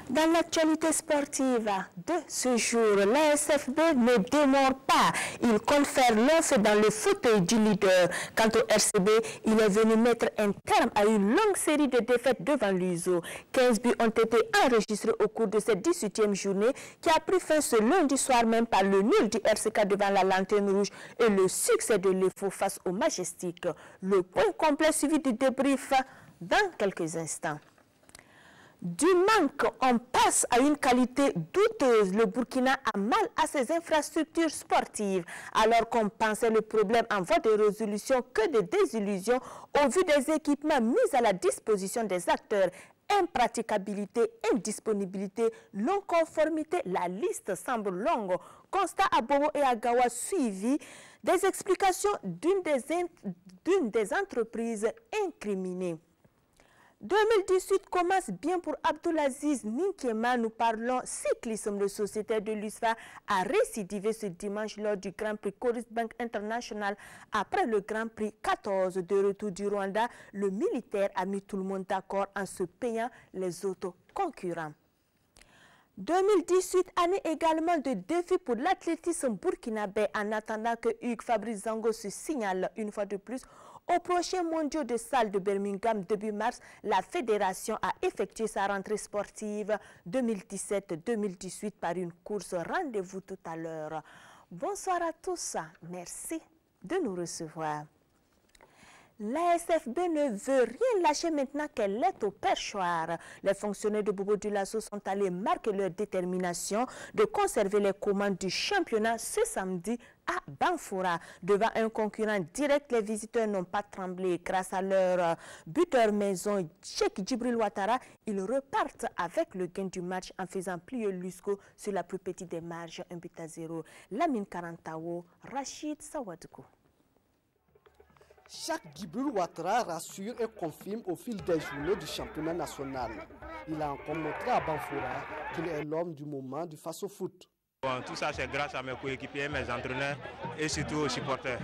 Dans l'actualité sportive de ce jour, l'ASFB ne démord pas. Il compte faire l'offre dans le fauteuil du leader. Quant au RCB, il est venu mettre un terme à une longue série de défaites devant l'USO. 15 buts ont été enregistrés au cours de cette 18e journée qui a pris fin ce lundi soir même par le nul du RCK devant la Lanterne Rouge et le succès de l'EFO face au Majestic. Le point complet suivi du débrief dans quelques instants. Du manque, on passe à une qualité douteuse. Le Burkina a mal à ses infrastructures sportives. Alors qu'on pensait le problème en voie de résolution que de désillusions au vu des équipements mis à la disposition des acteurs. Impraticabilité, indisponibilité, non-conformité, la liste semble longue. Constat à Bobo et à Gawa suivi des explications d'une des entreprises incriminées. 2018 commence bien pour Abdulaziz Ninkema. Nous parlons cyclisme. Le sociétaire de l'USFA a récidivé ce dimanche lors du Grand Prix Coris Bank International. Après le Grand Prix 14 de retour du Rwanda, le militaire a mis tout le monde d'accord en se payant les autres concurrents. 2018, année également de défi pour l'athlétisme burkinabé en attendant que Hugues Fabrice Zango se signale une fois de plus. Au prochain mondial de salle de Birmingham début mars, la fédération a effectué sa rentrée sportive 2017-2018 par une course. Rendez-vous tout à l'heure. Bonsoir à tous. Merci de nous recevoir. L'ASFB ne veut rien lâcher maintenant qu'elle est au perchoir. Les fonctionnaires de Bobo Dioulasso sont allés marquer leur détermination de conserver les commandes du championnat ce samedi à Banfoura. Devant un concurrent direct, les visiteurs n'ont pas tremblé. Grâce à leur buteur maison, Cheikh Djibril Ouattara, ils repartent avec le gain du match en faisant plier l'USCO sur la plus petite des marges, 1-0. Lamine Karantao, Rachid Sawadkou. Cheikh Djibril Ouattara rassure et confirme au fil des journées du championnat national. Il a encore montré à Banfoura qu'il est l'homme du moment du face-au-foot. Bon, tout ça c'est grâce à mes coéquipiers, mes entraîneurs et surtout aux supporters.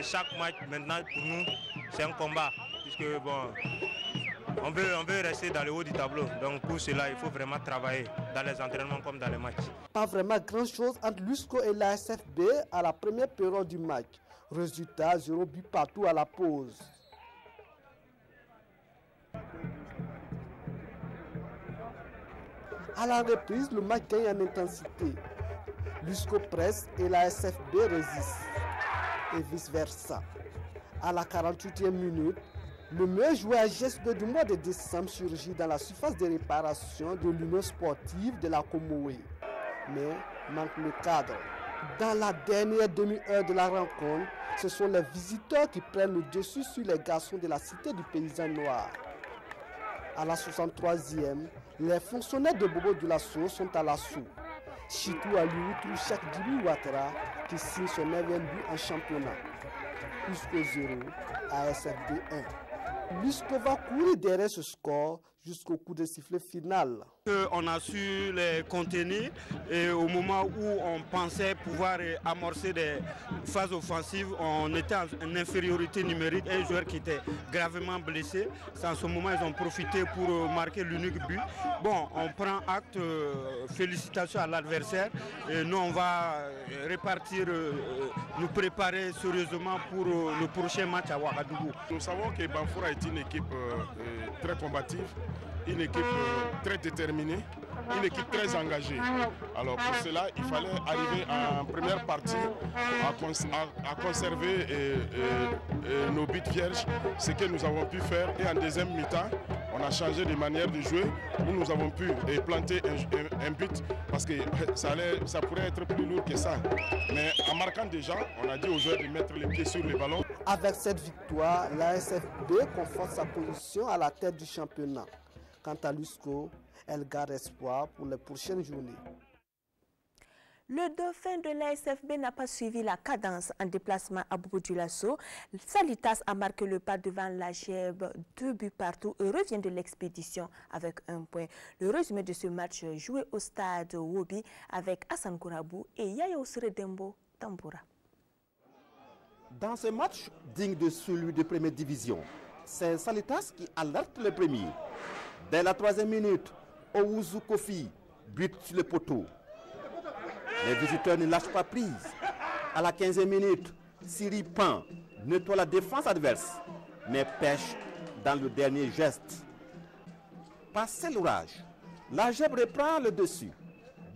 Chaque match maintenant pour nous c'est un combat puisque bon, on veut rester dans le haut du tableau. Donc pour cela il faut vraiment travailler dans les entraînements comme dans les matchs. Pas vraiment grand chose entre l'USCO et l'ASFB à la première période du match. Résultat, 0 but partout à la pause. À la reprise, le match gagne en intensité. L'USCO presse et la SFB résiste. Et vice-versa. À la 48e minute, le meilleur joueur GS2 du mois de décembre surgit dans la surface de réparation de l'Union sportive de la Comoé. Mais manque le cadre. Dans la dernière demi-heure de la rencontre, ce sont les visiteurs qui prennent le dessus sur les garçons de la cité du paysan noir. À la 63e, les fonctionnaires de Bobo Dioulasso sont à l'assaut. Chitou Aliou trouve Cheikh Djibril Ouattara qui signe son 9e but en championnat. Jusqu'au 0, ASFB 1. L'USCO va courir derrière ce score jusqu'au coup de sifflet final. On a su les contenir et au moment où on pensait pouvoir amorcer des phases offensives, on était en infériorité numérique. Un joueur qui était gravement blessé. En ce moment, ils ont profité pour marquer l'unique but. Bon, on prend acte, félicitations à l'adversaire. Nous, on va répartir, nous préparer sérieusement pour le prochain match à Ouagadougou. Nous savons que Banfoura est une équipe très combative, une équipe très déterminée, une équipe très engagée. Alors pour cela, il fallait arriver en première partie à conserver nos buts vierges, ce que nous avons pu faire. Et en deuxième mi-temps, on a changé de manière de jouer où nous avons pu planter un but parce que ça pourrait être plus lourd que ça. Mais en marquant déjà, on a dit aux joueurs de mettre les pieds sur le ballon. Avec cette victoire, la SFB conforte sa position à la tête du championnat. Quant à l'USCO, elle garde espoir pour les prochaines journées. Le dauphin de l'ASFB n'a pas suivi la cadence en déplacement à Bobo Dioulasso. Salitas a marqué le pas devant la Gèbe, 2 buts partout et revient de l'expédition avec 1 point. Le résumé de ce match joué au stade Wobi avec Hassan Kourabou et Yaya Ousre Dembo Tamboura. Dans ce match digne de celui de première division, c'est Salitas qui alerte le premier. Dès la 3e minute, Owusu Kofi bute sur le poteau. Les visiteurs ne lâchent pas prise. À la 15e minute, Siri Pan nettoie la défense adverse, mais pêche dans le dernier geste. Passé l'orage, l'Agep reprend le dessus.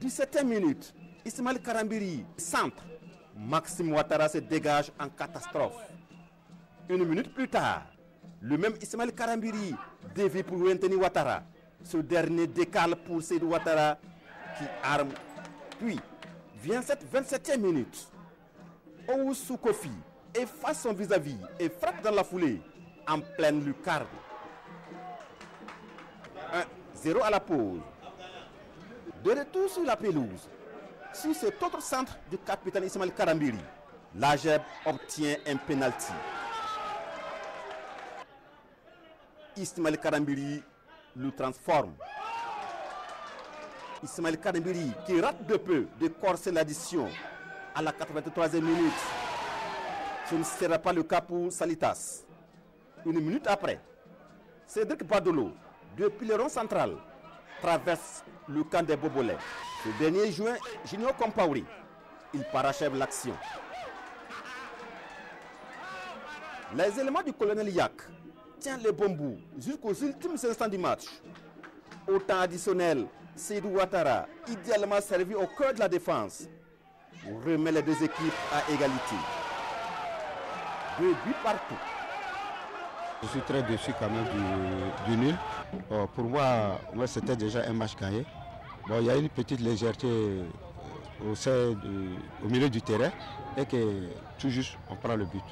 17e minute, Ismaël Karambiri centre. Maxime Ouattara se dégage en catastrophe. Une minute plus tard, le même Ismaël Karambiri dévie pour Anthony Ouattara. Ce dernier décale pour Seydou Ouattara qui arme. Puis, vient cette 27e minute. Owusu Kofi efface son vis-à-vis et frappe dans la foulée en pleine lucarne. 1-0 à la pause. De retour sur la pelouse, sur cet autre centre du capitaine Ismaël Karambiri, l'Agep obtient un penalty. Ismaël Karambiri le transforme. Ismaël Karambiri qui rate de peu de corser l'addition à la 83e minute. Ce ne sera pas le cas pour Salitas. Une minute après, Cédric Badolo, depuis le rond central, traverse le camp des Bobolais. Ce dernier joint Junior Compaoré. Il parachève l'action. Les éléments du colonel Yak tiennent les bons jusqu'aux ultimes instants du match. Au temps additionnel, Seydou Ouattara, idéalement servi au cœur de la défense, remet les deux équipes à égalité. 2 buts partout. Je suis très déçu quand même du nul. Pour moi c'était déjà un match gagné. Il y a une petite légèreté au milieu du terrain et que tout juste on prend le but.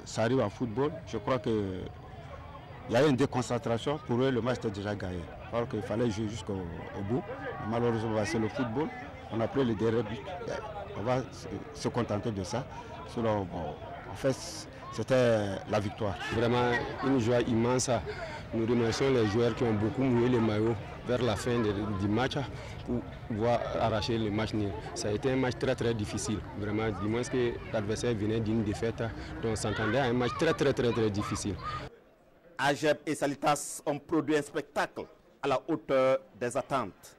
Ça arrive en football. Je crois qu'il y a une déconcentration. Pour eux, le match était déjà gagné. Alors qu'il fallait jouer jusqu'au bout. Malheureusement, c'est le football. On a pris le dernier but. On va se contenter de ça. Sinon, en fait, c'était la victoire. Vraiment une joie immense. Nous remercions les joueurs qui ont beaucoup mouillé les maillots vers la fin du match pour pouvoir arracher le match nul. Ça a été un match très très difficile. Vraiment, du moins que l'adversaire venait d'une défaite. Donc on s'entendait à un match très difficile. Agep et Salitas ont produit un spectacle à la hauteur des attentes.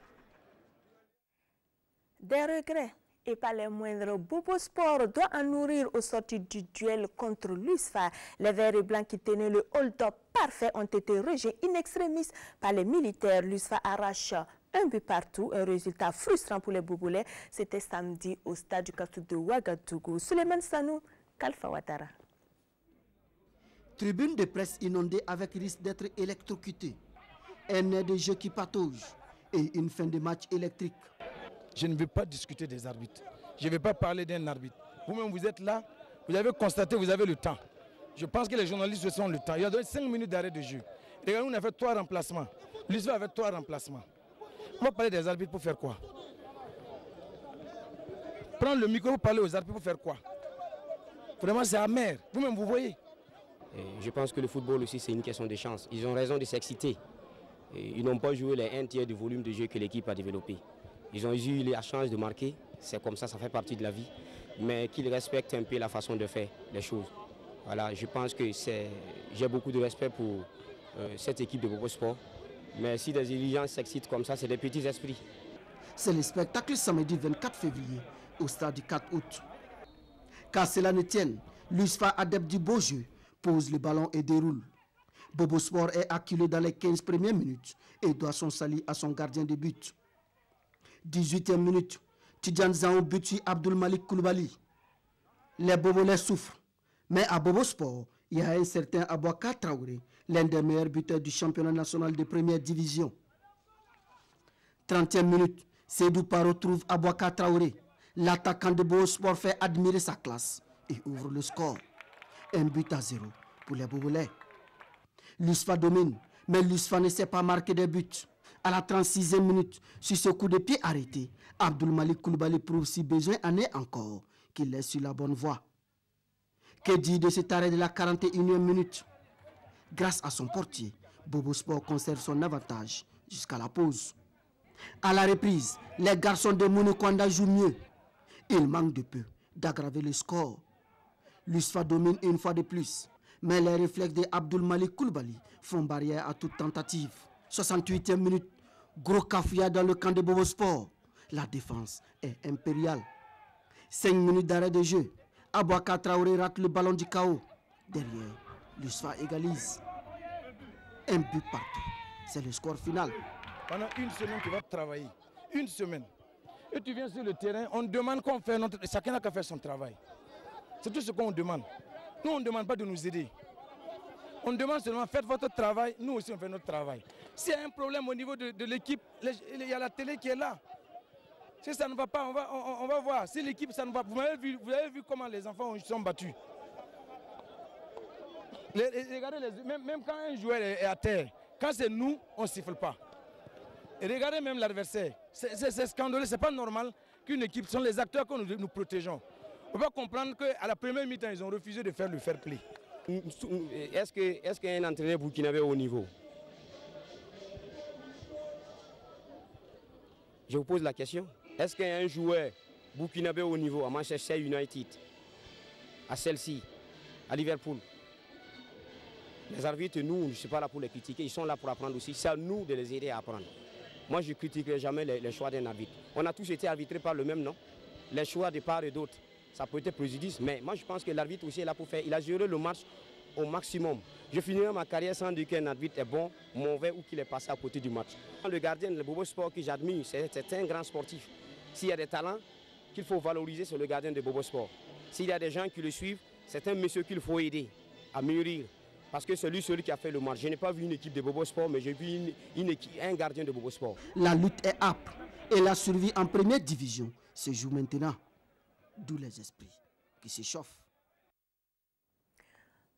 Des regrets et pas les moindres. Bobo Sport doit en nourrir au sortir du duel contre l'USFA. Les verts et blancs qui tenaient le hold-up parfait ont été rejetés in extremis par les militaires. L'USFA arrache un but partout, un résultat frustrant pour les Bobolais. C'était samedi au stade du Kastou de Ouagadougou. Souleymane Sanou, Kalfa Ouattara. Tribune de presse inondée avec risque d'être électrocuté. Un air de jeu qui patauge et une fin de match électrique. Je ne veux pas discuter des arbitres. Je ne vais pas parler d'un arbitre. Vous-même, vous êtes là, vous avez constaté, vous avez le temps. Je pense que les journalistes se sont le temps. Il y a donné 5 minutes d'arrêt de jeu. Regardez, on a fait 3 remplacements. L'USFA avait 3 remplacements. On va parler des arbitres pour faire quoi? Prendre le micro pour parler aux arbitres pour faire quoi? Vraiment, c'est amer. Vous-même, vous voyez. Je pense que le football aussi, c'est une question de chance. Ils ont raison de s'exciter. Ils n'ont pas joué les 1/3 du volume de jeu que l'équipe a développé. Ils ont eu la chance de marquer, c'est comme ça fait partie de la vie. Mais qu'ils respectent un peu la façon de faire les choses. Voilà, je pense que j'ai beaucoup de respect pour cette équipe de Bobo Sport. Mais si des dirigeants s'excitent comme ça, c'est des petits esprits. C'est le spectacle samedi 24 février au stade du 4 août. Car cela ne tienne, l'USFA adepte du beau jeu pose le ballon et déroule. Bobo Sport est acculé dans les 15 premières minutes et doit son salut à son gardien de but. 18e minute, Tidjane Zaon but sur Abdul Malik Koulibaly. Les Bobolais souffrent, mais à Bobo Sport, il y a un certain Abouakar Traoré, l'un des meilleurs buteurs du championnat national de première division. 30e minute, Seydou Paro trouve Abouakar Traoré. L'attaquant de Bobo Sport fait admirer sa classe et ouvre le score. 1-0 pour les Bobolais. L'USFA domine, mais l'USFA ne sait pas marquer des buts. À la 36e minute, sur ce coup de pied arrêté, Abdul Malik Koulibaly prouve si besoin en est encore qu'il est sur la bonne voie. Que dire de cet arrêt de la 41e minute? Grâce à son portier, Bobo Sport conserve son avantage jusqu'à la pause. À la reprise, les garçons de Mounou-Kwanda jouent mieux. Ils manquent de peu d'aggraver le score. L'USFA domine une fois de plus, mais les réflexes de Abdul Malik Koulibaly font barrière à toute tentative. 68e minute, Gros cafouillage dans le camp de Bobo Sport. La défense est impériale. 5 minutes d'arrêt de jeu. Abouaka Traoré rate le ballon du chaos. Derrière, l'USFA égalise. Un but partout. C'est le score final. Pendant une semaine, tu vas travailler. Une semaine. Et tu viens sur le terrain, on demande qu'on fait notre... Chacun n'a qu'à faire son travail. C'est tout ce qu'on demande. Nous, on ne demande pas de nous aider. On demande seulement, faites votre travail, nous aussi on fait notre travail. S'il y a un problème au niveau de l'équipe, il y a la télé qui est là. Si ça ne va pas, on va voir. Si l'équipe, ça ne va pas, vous avez vu comment les enfants sont battus. Regardez, même quand un joueur est à terre, quand c'est nous, on ne siffle pas. Et regardez même l'adversaire. C'est scandaleux, ce n'est pas normal qu'une équipe, ce sont les acteurs que nous protégeons. On ne peut pas comprendre qu'à la première mi-temps, ils ont refusé de faire le fair play. Est-ce qu'un entraîneur burkinabé au niveau? Je vous pose la question. Est-ce qu'il y a un joueur burkinabé au niveau à Manchester United, à Chelsea, à Liverpool? Les arbitres, nous, je ne suis pas là pour les critiquer, ils sont là pour apprendre aussi. C'est à nous de les aider à apprendre. Moi, je ne critiquerai jamais les choix d'un arbitre. On a tous été arbitrés par le même nom. Les choix de part et d'autre, ça peut être préjudice. Mais moi, je pense que l'arbitre aussi est là pour faire. Il a géré le match au maximum. Je finirai ma carrière sans dire qu'un arbitre est bon, mauvais ou qu'il est passé à côté du match. Le gardien, le Bobo Sport que j'admire, c'est un grand sportif. S'il y a des talents qu'il faut valoriser, c'est le gardien de Bobo Sport. S'il y a des gens qui le suivent, c'est un monsieur qu'il faut aider à mûrir. Parce que c'est lui celui qui a fait le match. Je n'ai pas vu une équipe de Bobo Sport, mais j'ai vu un gardien de Bobo Sport. La lutte est âpre et la survie en première division se joue maintenant. D'où les esprits qui s'échauffent.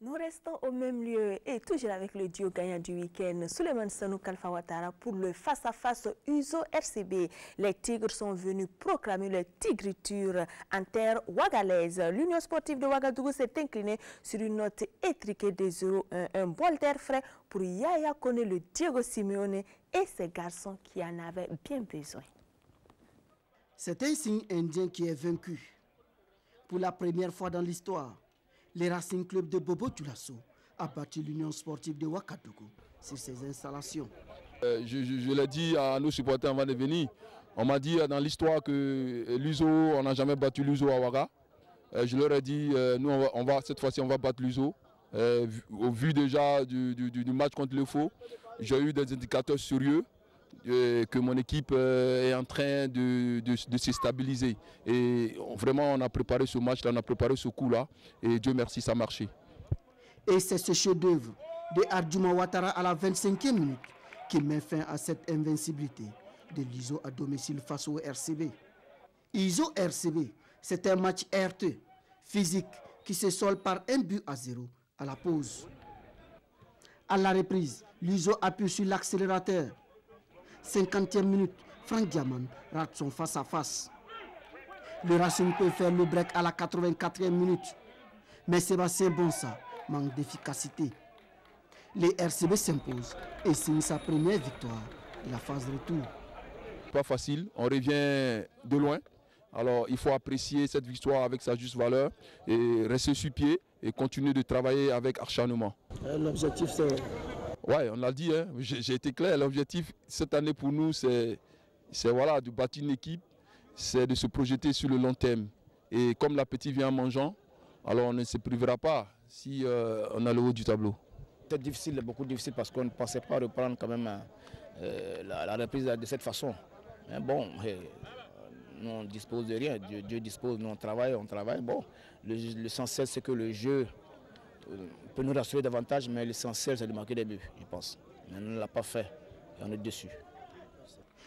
Nous restons au même lieu et toujours avec le duo gagnant du week-end, Souleymane Sanou Kalfa Ouattara pour le face-à-face USO-RCB. Les Tigres sont venus proclamer leur tigriture en terre ouagalaise. L'Union sportive de Ouagadougou s'est inclinée sur une note étriquée de 0-1. Un bol d'air frais pour Yaya Kone, le Diego Simeone et ses garçons qui en avaient bien besoin. C'est un signe indien qui est vaincu. Pour la première fois dans l'histoire, les Racing Club de Bobo Dioulasso a battu l'Union sportive de Ouagadougou sur ses installations. Je l'ai dit à nos supporters avant de venir. On m'a dit dans l'histoire que l'USO, on n'a jamais battu l'USO à Ouaga. Je leur ai dit, nous, cette fois-ci, on va battre l'USO. Au vu déjà du match contre le Faux, j'ai eu des indicateurs sérieux que mon équipe est en train de se stabiliser. Et vraiment, on a préparé ce match-là, on a préparé ce coup-là. Et Dieu merci, ça a marché. Et c'est ce chef-d'œuvre de Ardjouma Ouattara à la 25e minute qui met fin à cette invincibilité de l'ISO à domicile face au RCB. ISO-RCB, c'est un match heurteux, physique, qui se solde par 1-0 à la pause. À la reprise, l'ISO appuie sur l'accélérateur. 50e minute, Franck Diamant rate son face-à-face. Le Racing peut faire le break à la 84e minute. Mais Sébastien Bonsa manque d'efficacité. Les RCB s'imposent et signe sa première victoire de la phase de retour. Pas facile, on revient de loin. Alors il faut apprécier cette victoire avec sa juste valeur et rester sur pied et continuer de travailler avec acharnement. L'objectif c'est... Ouais, on l'a dit, hein. J'ai été clair. L'objectif cette année pour nous, c'est voilà, de bâtir une équipe, c'est de se projeter sur le long terme. Et comme l'appétit vient en mangeant, alors on ne se privera pas si on a le haut du tableau. C'était difficile, beaucoup difficile parce qu'on ne pensait pas reprendre quand même la reprise de cette façon. Mais bon, nous on dispose de rien. Dieu dispose, nous on travaille. Bon, l'essentiel c'est que le jeu peut nous rassurer davantage, mais l'essentiel c'est de marquer des buts, je pense. Mais on ne l'a pas fait et on est dessus.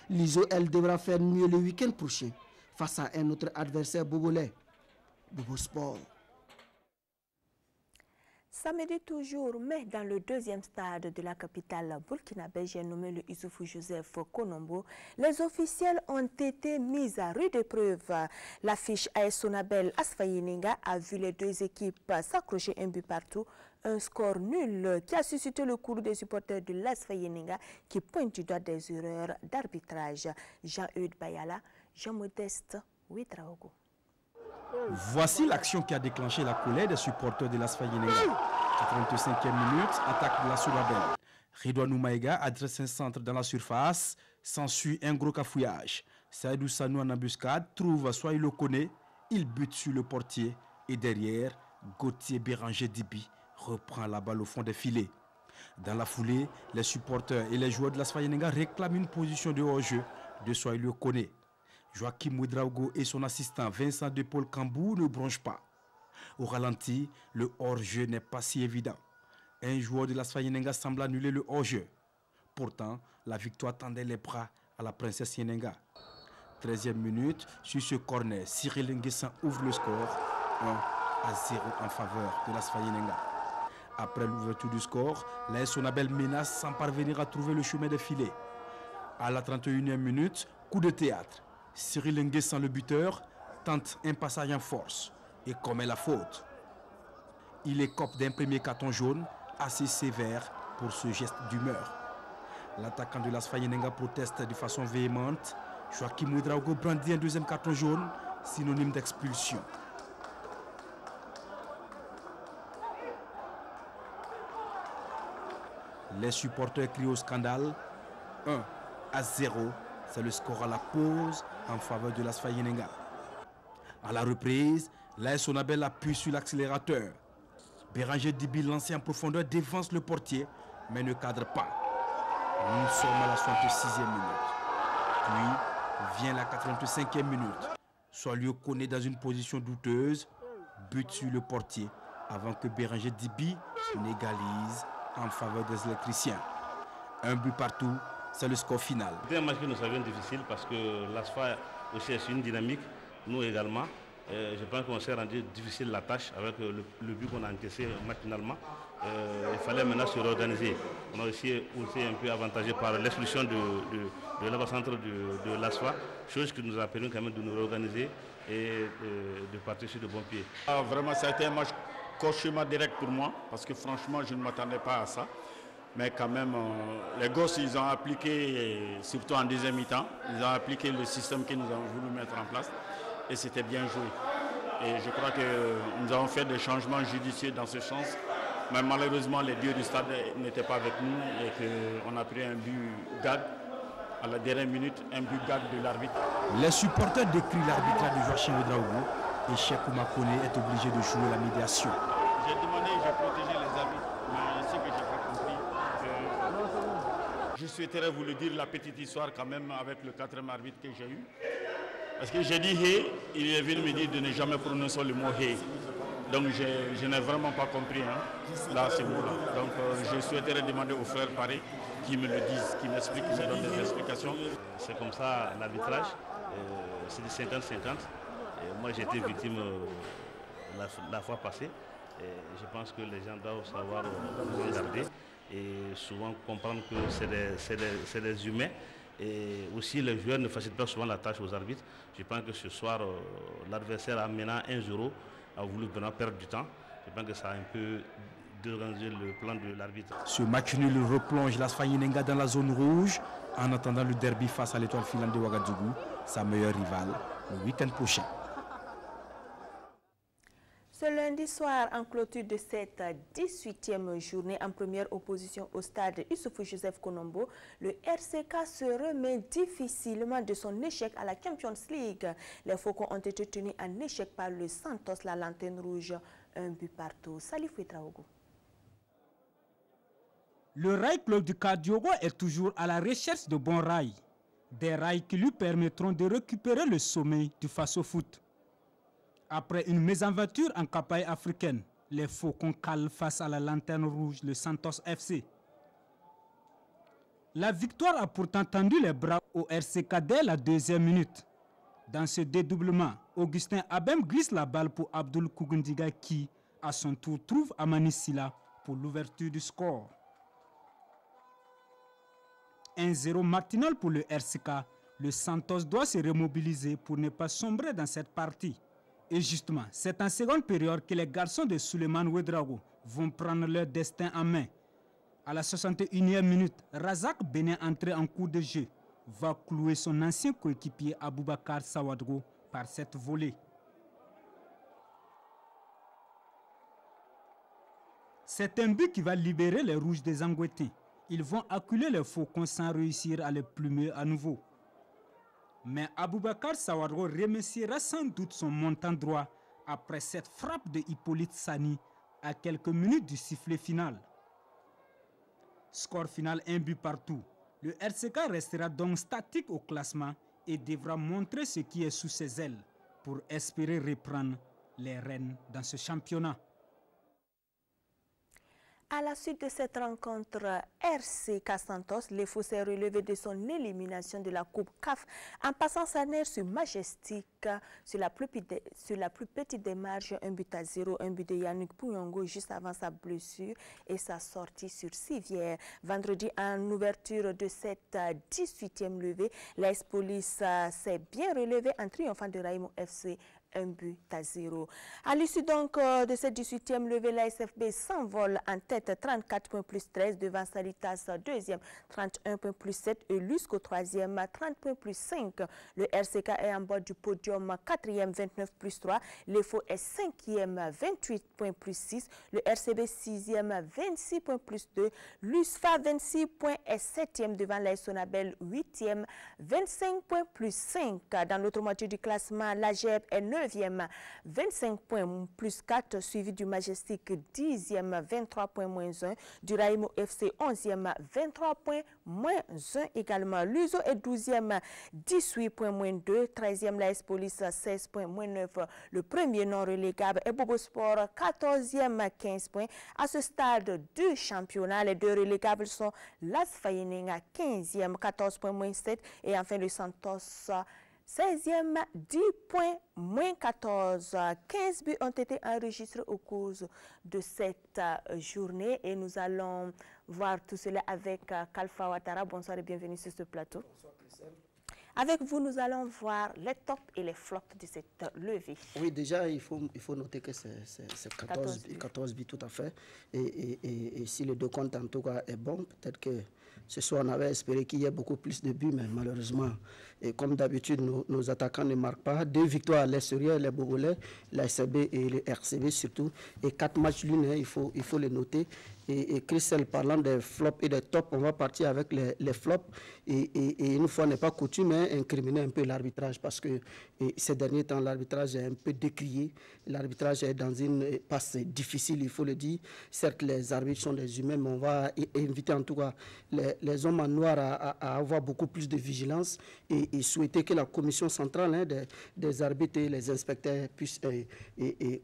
L'ISO, elle devra faire mieux le week-end prochain face à un autre adversaire bobolais, Bobo Sport. Samedi toujours, mais dans le deuxième stade de la capitale burkinabé, nommé le Issoufou Joseph Konombo, les officiels ont été mis à rude épreuve. L'affiche AS Sonabel Asfayininga a vu les deux équipes s'accrocher un but partout. Un score nul qui a suscité le courroux des supporters de l'Asfayininga qui pointent du doigt des erreurs d'arbitrage. Jean-Eudes Bayala, Jean-Modeste Ouedraogo. Voici l'action qui a déclenché la colère des supporters de l'Asfayininga. 85e minute, attaque de la Sonabel. Redouanou Maïga adresse un centre dans la surface. S'ensuit un gros cafouillage. Saïdou Sanou en embuscade trouve Soaï Lokone. Il bute sur le portier. Et derrière, Gauthier Béranger Dibi reprend la balle au fond des filets. Dans la foulée, les supporters et les joueurs de l'AS Fayenenga réclament une position de hors-jeu de Soaï Lokone. Joachim Ouedraogo et son assistant Vincent de Paul Cambou ne bronchent pas. Au ralenti, le hors-jeu n'est pas si évident. Un joueur de l'AS Fayenenga semble annuler le hors-jeu. Pourtant, la victoire tendait les bras à la princesse Yenenga. 13e minute, sur ce corner, Cyril Nguessan ouvre le score 1-0 en faveur de l'AS Fayenenga. Après l'ouverture du score, l'AS Sonabel menace sans parvenir à trouver le chemin des filets. À la 31e minute, coup de théâtre. Cyril Nguessan, le buteur, tente un passage en force et commet la faute. Il écope d'un premier carton jaune assez sévère pour ce geste d'humeur. L'attaquant de l'AS Fayenenga proteste de façon véhémente. Joachim Ouedraogo brandit un deuxième carton jaune, synonyme d'expulsion. Les supporters crient au scandale. 1-0, c'est le score à la pause en faveur de l'AS Fayenenga. À la reprise, l'AS Sonabel appuie sur l'accélérateur. Béranger Dibi, lancé en profondeur, dévance le portier, mais ne cadre pas. Nous sommes à la 66e minute. Puis vient la 85e minute. Soaï Lokone dans une position douteuse, but sur le portier avant que Béranger Dibi n'égalise en faveur des électriciens. Un but partout, c'est le score final. C'était un match que nous savions difficile parce que l'ASFA aussi est une dynamique, nous également. Je pense qu'on s'est rendu difficile la tâche avec le but qu'on a encaissé matinalement. Il fallait maintenant se réorganiser. On a aussi un peu avantagé par l'expulsion de l'avant-centre de l'ASFA, chose qui nous a permis quand même de nous réorganiser et de partir sur de bons pieds. Vraiment, ça a été un match cauchemar direct pour moi parce que franchement, je ne m'attendais pas à ça. Mais quand même, les gosses, ils ont appliqué, surtout en deuxième mi-temps, ils ont appliqué le système que nous avons voulu mettre en place. Et c'était bien joué. Et je crois que nous avons fait des changements judicieux dans ce sens. Mais malheureusement, les dieux du stade n'étaient pas avec nous et qu'on a pris un but gag à la dernière minute, un but gag de l'arbitre. Les supporters décrivent l'arbitrage de Joachim Ouedraogo et Cheikh Oumakone est obligé de jouer la médiation. J'ai demandé, j'ai protégé les arbitres, mais ce que j'ai pas compris, je souhaiterais vous le dire, la petite histoire quand même avec le 4e arbitre que j'ai eu. Parce que j'ai dit hey, il est venu me dire de ne jamais prononcer le mot hey. Donc je n'ai vraiment pas compris là, ce mot-là. Donc je souhaiterais demander aux frères Paré qui me le disent, qui m'expliquent, qui me donnent des explications. C'est comme ça l'arbitrage, c'est du 50-50. Moi j'ai été victime la fois passée. Et je pense que les gens doivent savoir regarder et souvent comprendre que c'est des humains. Et aussi, les joueurs ne facilitent pas souvent la tâche aux arbitres. Je pense que ce soir, l'adversaire amenant 1-0 a voulu vraiment perdre du temps. Je pense que ça a un peu dérangé le plan de l'arbitre. Ce match nul replonge l'AS Fayenenga dans la zone rouge en attendant le derby face à l'Étoile filante de Ouagadougou, sa meilleure rivale, le week-end prochain. Ce lundi soir, en clôture de cette 18e journée en première opposition au stade Issoufou Joseph Konombo, le RCK se remet difficilement de son échec à la Champions League. Les Faucons ont été tenus en échec par le Santos, la Lanterne Rouge, un but partout. Salif Ouedraogo. Le Rail Club du Kadiogo est toujours à la recherche de bons rails. Des rails qui lui permettront de récupérer le sommet du Faso-Foot. Après une mésaventure en campagne africaine, les Faucons calent face à la Lanterne Rouge, le Santos FC. La victoire a pourtant tendu les bras au RCK dès la 2e minute. Dans ce dédoublement, Augustin Abem glisse la balle pour Abdul Kougundiga qui, à son tour, trouve Amani Silla pour l'ouverture du score. 1-0 matinal pour le RCK. Le Santos doit se remobiliser pour ne pas sombrer dans cette partie. Et justement, c'est en seconde période que les garçons de Souleymane Ouedraogo vont prendre leur destin en main. À la 61e minute, Razak Benin entré en cours de jeu va clouer son ancien coéquipier Aboubakar Sawadgo par cette volée. C'est un but qui va libérer les Rouges des Angouetins. Ils vont acculer les Faucons sans réussir à les plumer à nouveau. Mais Aboubakar Sawadro remerciera sans doute son montant droit après cette frappe de Hippolyte Sani à quelques minutes du sifflet final. Score final 1 but partout. Le RCK restera donc statique au classement et devra montrer ce qui est sous ses ailes pour espérer reprendre les rênes dans ce championnat. À la suite de cette rencontre, RCK Santos, les Faux s'est relevé de son élimination de la Coupe CAF en passant sa nerf sur Majestic sur la plus petite des marges, 1-0, un but de Yannick Pouyongo juste avant sa blessure et sa sortie sur Civière. Vendredi, en ouverture de cette 18e levée, l'AS Police s'est bien relevée en triomphant de Raimo FC 1-0. À l'issue donc de cette 18e levée, la SFB s'envole en tête 34 points plus 13 devant Salitas 2e 31 points plus 7 et Lusco 3e 30 points plus 5. Le RCK est en bas du podium 4e 29 plus 3. L'EFO est 5e 28 points plus 6. Le RCB 6e 26 points plus 2. L'USFA 26 points est 7e devant la Sonabel 8e 25 points plus 5. Dans l'autre moitié du classement, la GEP est 9e 25 points plus 4, suivi du Majestic 10e 23 points moins 1, du Raimo FC 11e 23 points moins 1 également. L'USO est 12e 18 points moins 2, 13e l'AS Police 16 points moins 9, le premier non relégable et Bobo Sport 14e 15 points. À ce stade du championnat, les deux relégables sont Las Fayening à 15e 14 points moins 7 et enfin le Santos 16e, 10 points, moins 14. 15 buts ont été enregistrés au cours de cette journée et nous allons voir tout cela avec Kalfa Ouattara. Bonsoir et bienvenue sur ce plateau. Bonsoir Christelle. Avec vous, nous allons voir les tops et les flops de cette levée. Oui, déjà, il faut noter que c'est 14 buts tout à fait. Et si le décompte en tout cas est bon, peut-être que ce soir, on avait espéré qu'il y ait beaucoup plus de buts, mais malheureusement, et comme d'habitude, nos attaquants ne marquent pas. 2 victoires à l'extérieur, les Bogolais, la SCB et le RCB surtout. Et 4 matchs l'une, hein, il faut les noter. Et Christelle, parlant des flops et des tops, on va partir avec les flops. Et une fois n'est pas coutume, hein, incriminer un peu l'arbitrage parce que ces derniers temps, l'arbitrage est un peu décrié. L'arbitrage est dans une passe difficile, il faut le dire. Certes, les arbitres sont des humains, mais on va inviter en tout cas les hommes en noir à avoir beaucoup plus de vigilance et souhaiter que la commission centrale, hein, des arbitres et les inspecteurs puissent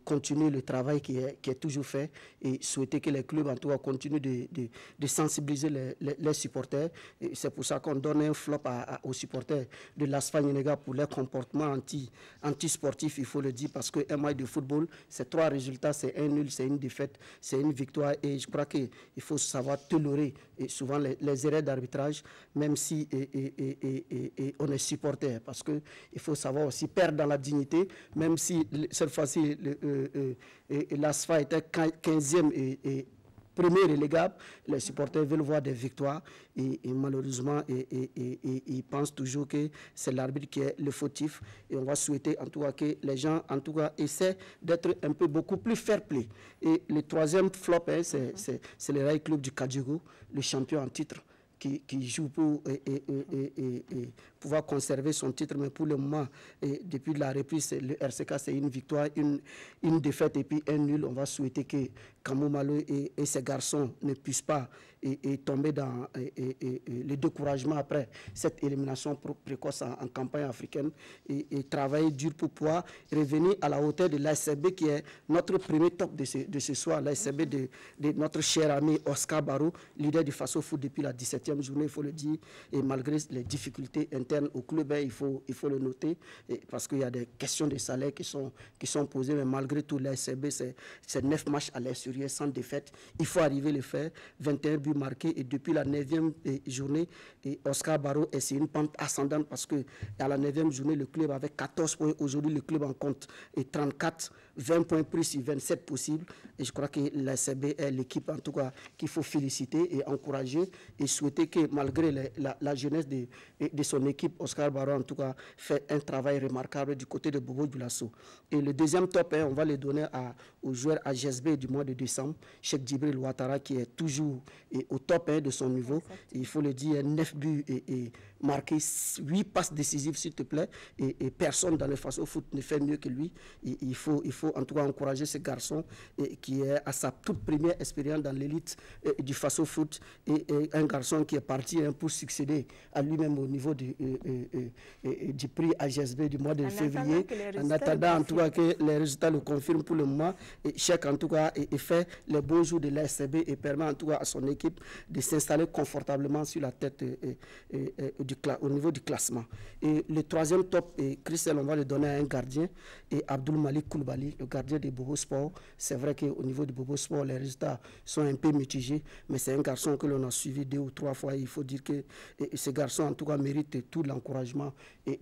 continuer le travail qui est toujours fait et souhaiter que les clubs en tout cas continuent de sensibiliser les supporters. C'est pour ça qu'on donne un flop aux supporters de l'Asfa Nyenega pour leur comportement anti-sportif, il faut le dire, parce qu'un match de football, c'est 3 résultats, c'est un nul, c'est une défaite, c'est une victoire. Et je crois qu'il faut savoir tolérer souvent les erreurs d'arbitrage, même si on est supporter, parce qu'il faut savoir aussi perdre dans la dignité, même si cette fois-ci l'ASFA était 15e et premier relégable, les supporters veulent voir des victoires et malheureusement ils pensent toujours que c'est l'arbitre qui est le fautif et on va souhaiter en tout cas que les gens en tout cas essaient d'être un peu beaucoup plus fair-play. Et le troisième flop, hein, c'est le Rail Club du Kadjogo, le champion en titre qui joue pour pouvoir conserver son titre, mais pour le moment, depuis la reprise, le RCK, c'est une victoire, une défaite et puis un nul. On va souhaiter que Kamou Malo et ses garçons ne puissent pas tomber dans le découragement après cette élimination précoce en campagne africaine et travailler dur pour pouvoir revenir à la hauteur de l'ASCB qui est notre premier top de ce soir, l'ASCB de notre cher ami Oscar Barrow, leader du Faso Foot depuis la 17e journée, il faut le dire, et malgré les difficultés internes au club, il faut le noter, parce qu'il y a des questions de salaire qui sont posées, mais malgré tout, l'ASCB, c'est 9 matchs à l'extérieur sans défaite. Il faut arriver à le faire, 21 buts marqués, et depuis la 9e journée, Oscar Barrow est sur une pente ascendante, parce qu'à la 9e journée, le club avait 14 points. Aujourd'hui, le club en compte 34. 20 points pris sur 27 possibles. Et je crois que la SCB est l'équipe en tout cas qu'il faut féliciter et encourager et souhaiter que malgré la jeunesse de son équipe, Oscar Barrow en tout cas fait un travail remarquable du côté de Bobo Dioulasso. Et le deuxième top 1, on va le donner au joueur AGSB du mois de décembre, Cheikh Djibril Ouattara, qui est toujours au top 1 de son niveau. Et il faut le dire, 9 buts et marqué 8 passes décisives, s'il te plaît. Et personne dans le Faso Foot ne fait mieux que lui. Il faut en tout cas encourager ce garçon qui est à sa toute première expérience dans l'élite du Faso Foot. Et un garçon qui est parti pour succéder à lui-même au niveau du prix AGSB du mois de février. En attendant en tout cas que les résultats le confirment pour le moment. Et Cheikh en tout cas fait les bons jours de l'ASCB et permet en tout cas à son équipe de s'installer confortablement sur la tête au niveau du classement. Et le troisième top, Christelle, on va le donner à un gardien, et Abdoul Malik Koulibaly, le gardien de Bobo Sport. C'est vrai qu'au niveau de Bobo Sport, les résultats sont un peu mitigés, mais c'est un garçon que l'on a suivi 2 ou 3 fois. Il faut dire que ce garçon en tout cas mérite tout l'encouragement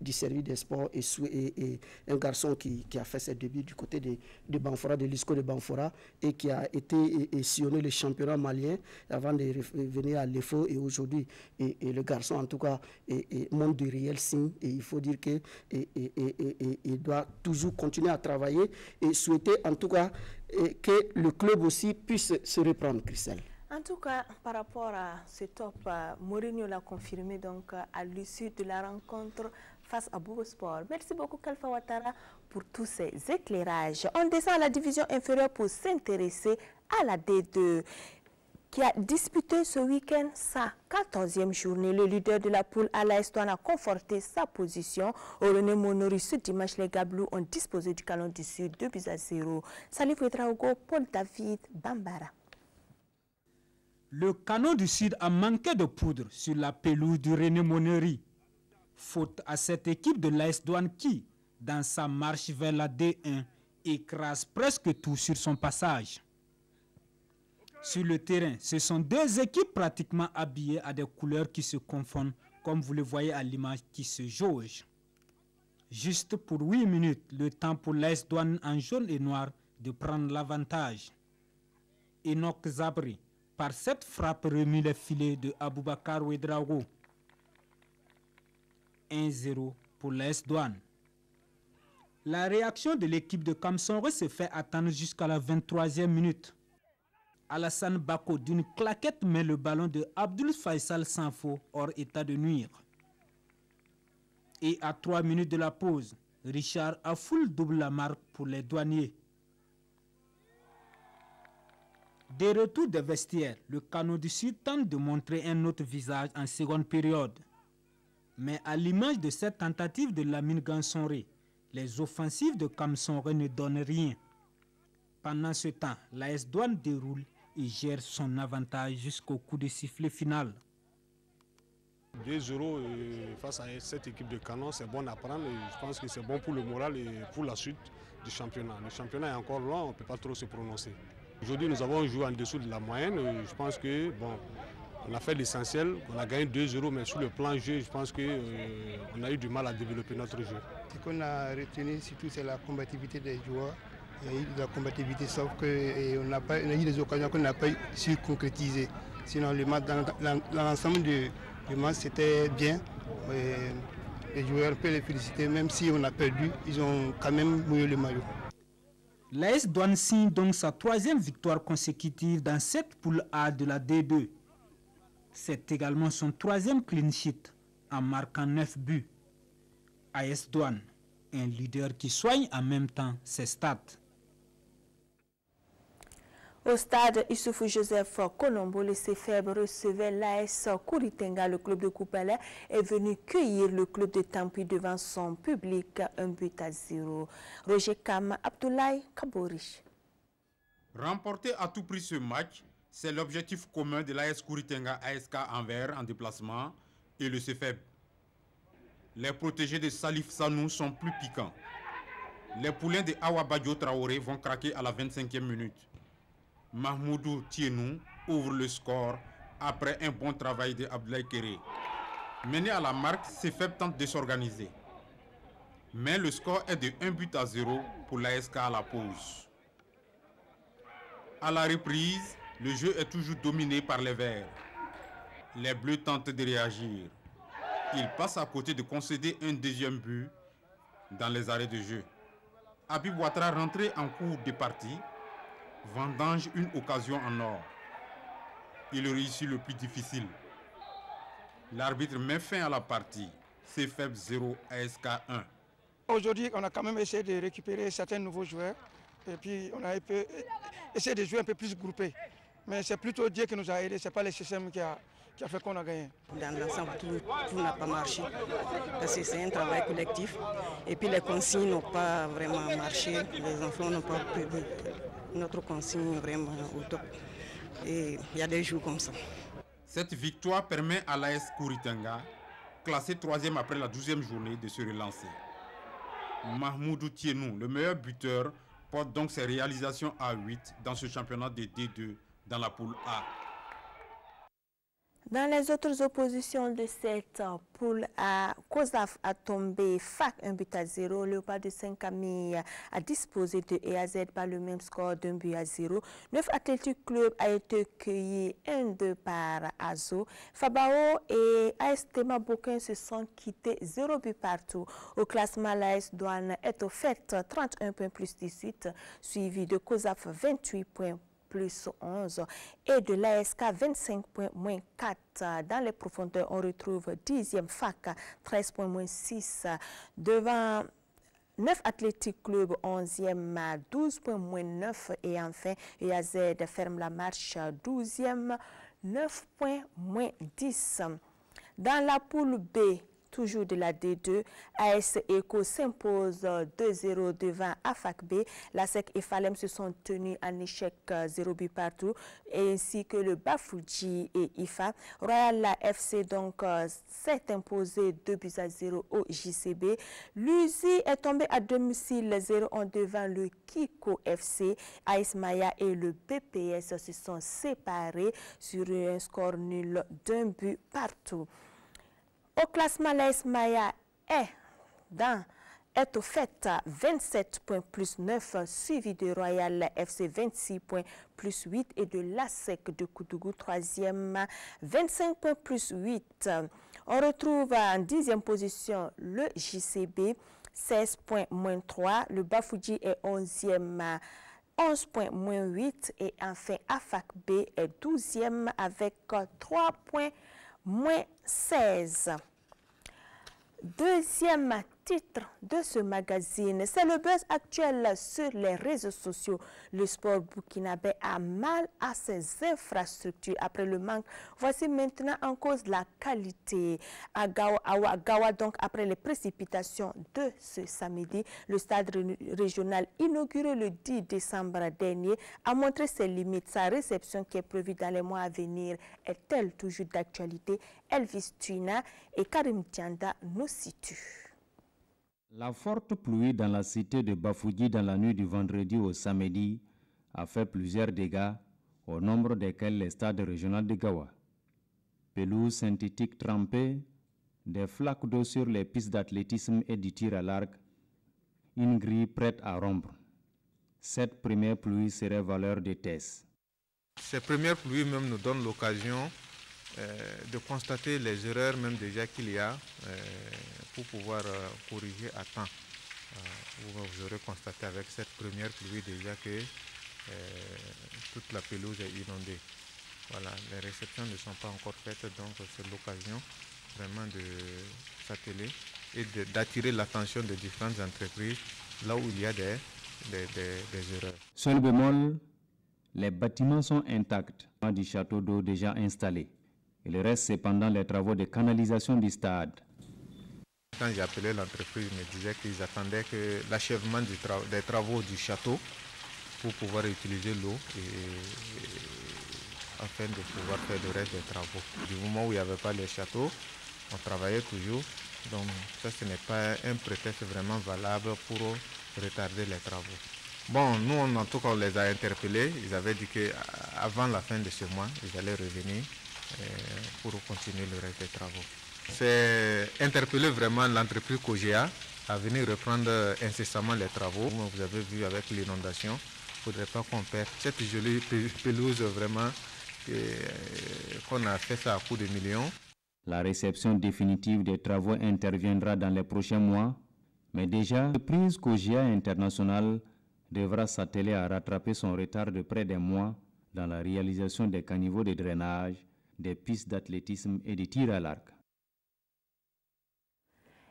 du service des sports et un garçon qui a fait ses débuts du côté de Banfora, de l'ISCO de Banfora, et qui a été sillonné le championnat malien avant de venir à l'EFO, et aujourd'hui le garçon en tout cas montre du réel signe, et il faut dire que il doit toujours continuer à travailler et souhaiter en tout cas que le club aussi puisse se reprendre, Christelle. En tout cas, par rapport à ce top, Mourinho l'a confirmé donc à l'issue de la rencontre face à Bobo Sport. Merci beaucoup Kalfa Ouattara pour tous ces éclairages. On descend à la division inférieure pour s'intéresser à la D2 qui a disputé ce week-end sa 14e journée. Le leader de la poule, AS Douanes, a conforté sa position. Au René Monori, ce dimanche, les Gablous ont disposé du Canon du Sud 2-0. Salif Ouedraogo, Paul David Bambara. Le Canon du Sud a manqué de poudre sur la pelouse du René Monori. Faute à cette équipe de l'AS Douanes qui, dans sa marche vers la D1, écrase presque tout sur son passage. Sur le terrain, ce sont 2 équipes pratiquement habillées à des couleurs qui se confondent, comme vous le voyez à l'image qui se jauge. Juste pour 8 minutes, le temps pour l'AS Douanes en jaune et noir de prendre l'avantage. Enoch Zabri, par cette frappe, remue les filets de Aboubakar Ouedraogo. 1-0 pour l'AS Douanes. La réaction de l'équipe de Kamsonre se fait attendre jusqu'à la 23e minute. Alassane Bako d'une claquette met le ballon de Abdul Faisal Sanfo hors état de nuire. Et à 3 minutes de la pause, Richard Afoul double la marque pour les douaniers. Des retours des vestiaires, le Canon du Sud tente de montrer un autre visage en seconde période. Mais à l'image de cette tentative de Lamine Gansonré, les offensives de Kamsonré ne donnent rien. Pendant ce temps, l'AS Douanes déroule et gère son avantage jusqu'au coup de sifflet final. 2-0 face à cette équipe de Canon, c'est bon à prendre. Je pense que c'est bon pour le moral et pour la suite du championnat. Le championnat est encore loin, on ne peut pas trop se prononcer. Aujourd'hui, nous avons joué en dessous de la moyenne. Je pense que on a fait l'essentiel. On a gagné 2-0, mais sur le plan jeu, je pense qu'on a eu du mal à développer notre jeu. Ce qu'on a retenu surtout, c'est la combativité des joueurs. Il y a eu de la combativité, sauf qu'on a eu des occasions qu'on n'a pas su concrétiser. Sinon, le match, dans l'ensemble du match, c'était bien. Les joueurs, on peut les féliciter, même si on a perdu, ils ont quand même mouillé le maillot. L'AS Douanes signe donc sa 3e victoire consécutive dans cette poule A de la D2. C'est également son 3e clean sheet en marquant 9 buts. AS Douanes, un leader qui soigne en même temps ses stats. Au stade Issoufou Joseph Colombo, le CFEB recevait l'AS Kouritenga. Le club de Koupalé est venu cueillir le club de Tampi devant son public, 1-0. Roger Kam, Abdoulaye Kaborish. Remporter à tout prix ce match, c'est l'objectif commun de l'AS Kouritenga ASK Anvers en déplacement et le CFEB. Les protégés de Salif Sanou sont plus piquants. Les poulains de Awa Badio Traoré vont craquer à la 25e minute. Mahmoudou Tienou ouvre le score après un bon travail de Abdoulaye Kéré. Mené à la marque, CFEB tente de s'organiser. Mais le score est de 1-0 pour l'ASK à la pause. À la reprise, le jeu est toujours dominé par les Verts. Les Bleus tentent de réagir. Ils passent à côté de concéder un deuxième but dans les arrêts de jeu. Habib Ouattara, rentré en cours de partie, vendange une occasion en or. Il réussit le plus difficile. L'arbitre met fin à la partie. CFEP 0, ASK 1. Aujourd'hui, on a quand même essayé de récupérer certains nouveaux joueurs. Et puis, on a essayé de jouer un peu plus groupé. Mais c'est plutôt Dieu qui nous a aidés. Ce n'est pas le système qui a fait qu'on a gagné. Dans l'ensemble, tout n'a pas marché. Parce que c'est un travail collectif. Et puis, les consignes n'ont pas vraiment marché. Les enfants n'ont pas pris notre consigne vraiment au top. Et il y a des jours comme ça. Cette victoire permet à l'AS Kouritenga, classé 3e après la 12e journée, de se relancer. Mahmoudou Tienou, le meilleur buteur, porte donc ses réalisations à 8 dans ce championnat de D2 dans la poule A. Dans les autres oppositions de cette poule A, COSAF a tombé FAC 1-0. Léopard de Saint-Camille a disposé de E à Z par le même score d'1-0. 9 Athletic Club a été cueilli 1-2 par Azo. Fabao et AS Tema Boquin se sont quittés 0 but partout. Au classement, l'AS Douane est au fait 31 points plus 18, suivi de COSAF 28 points plus 11 et de l'ASK 25 points moins 4. Dans les profondeurs, on retrouve 10e FAC 13 points moins 6 devant 9 Athletic Club 11e 12 points moins 9 et enfin EAZ ferme la marche 12e 9 points moins 10. Dans la poule B, toujours de la D2, AS Eco s'impose 2-0 devant AFAC B. La SEC et Falem se sont tenus en échec 0 but partout, ainsi que le Bafouji et IFA. Royal FC donc s'est imposé 2-0 au JCB. L'UZI est tombé à domicile 0-1 devant le Kiko FC. AS Maya et le BPS se sont séparés sur un score nul d'1 but partout. Au classement, l'AS Maya est au fait 27 points plus 9, suivi de Royal FC 26 points plus 8 et de l'ASEC de Koutougou 3e 25 points plus 8. On retrouve en 10e position le JCB 16 points moins 3, le Bafouji est 11e 11 points moins 8 et enfin AFAC B est 12e avec 3 points moins 16. Deuxième titre de ce magazine, c'est le buzz actuel sur les réseaux sociaux. Le sport burkinabé a mal à ses infrastructures après le manque. Voici maintenant en cause la qualité. À Gawa, donc après les précipitations de ce samedi, le stade régional inauguré le 10 décembre dernier a montré ses limites. Sa réception qui est prévue dans les mois à venir est-elle toujours d'actualité? Elvis Tuina et Karim Tianda nous situent. La forte pluie dans la cité de Bafouji dans la nuit du vendredi au samedi a fait plusieurs dégâts, au nombre desquels le stade régional de Gawa. Pelouse synthétique trempée, des flaques d'eau sur les pistes d'athlétisme et du tir à l'arc, une grille prête à rompre. Cette première pluie serait valeur de tests. Ces premières pluies même nous donnent l'occasion de constater les erreurs même déjà qu'il y a pour pouvoir corriger à temps. Vous aurez constaté avec cette première pluie déjà que toute la pelouse est inondée. Voilà, les réceptions ne sont pas encore faites, donc c'est l'occasion vraiment de s'atteler et d'attirer l'attention de différentes entreprises là où il y a des erreurs. Seul bémol, les bâtiments sont intacts du château d'eau déjà installé. Il reste cependant les travaux de canalisation du stade. Quand j'ai appelé l'entreprise, ils me disaient qu'ils attendaient que l'achèvement des travaux du château pour pouvoir utiliser l'eau afin de pouvoir faire le reste des travaux. Du moment où il n'y avait pas les châteaux, on travaillait toujours. Donc ça, ce n'est pas un prétexte vraiment valable pour retarder les travaux. Bon, nous, en tout cas, on les a interpellés. Ils avaient dit qu'avant la fin de ce mois, ils allaient revenir pour continuer le reste des travaux. C'est interpeller vraiment l'entreprise Kogea à venir reprendre incessamment les travaux. Vous avez vu avec l'inondation, il ne faudrait pas qu'on perde cette jolie pelouse vraiment qu'on a fait ça à coût de millions. La réception définitive des travaux interviendra dans les prochains mois, mais déjà, l'entreprise Cogia International devra s'atteler à rattraper son retard de près d'un mois dans la réalisation des caniveaux de drainage, des pistes d'athlétisme et des tirs à l'arc.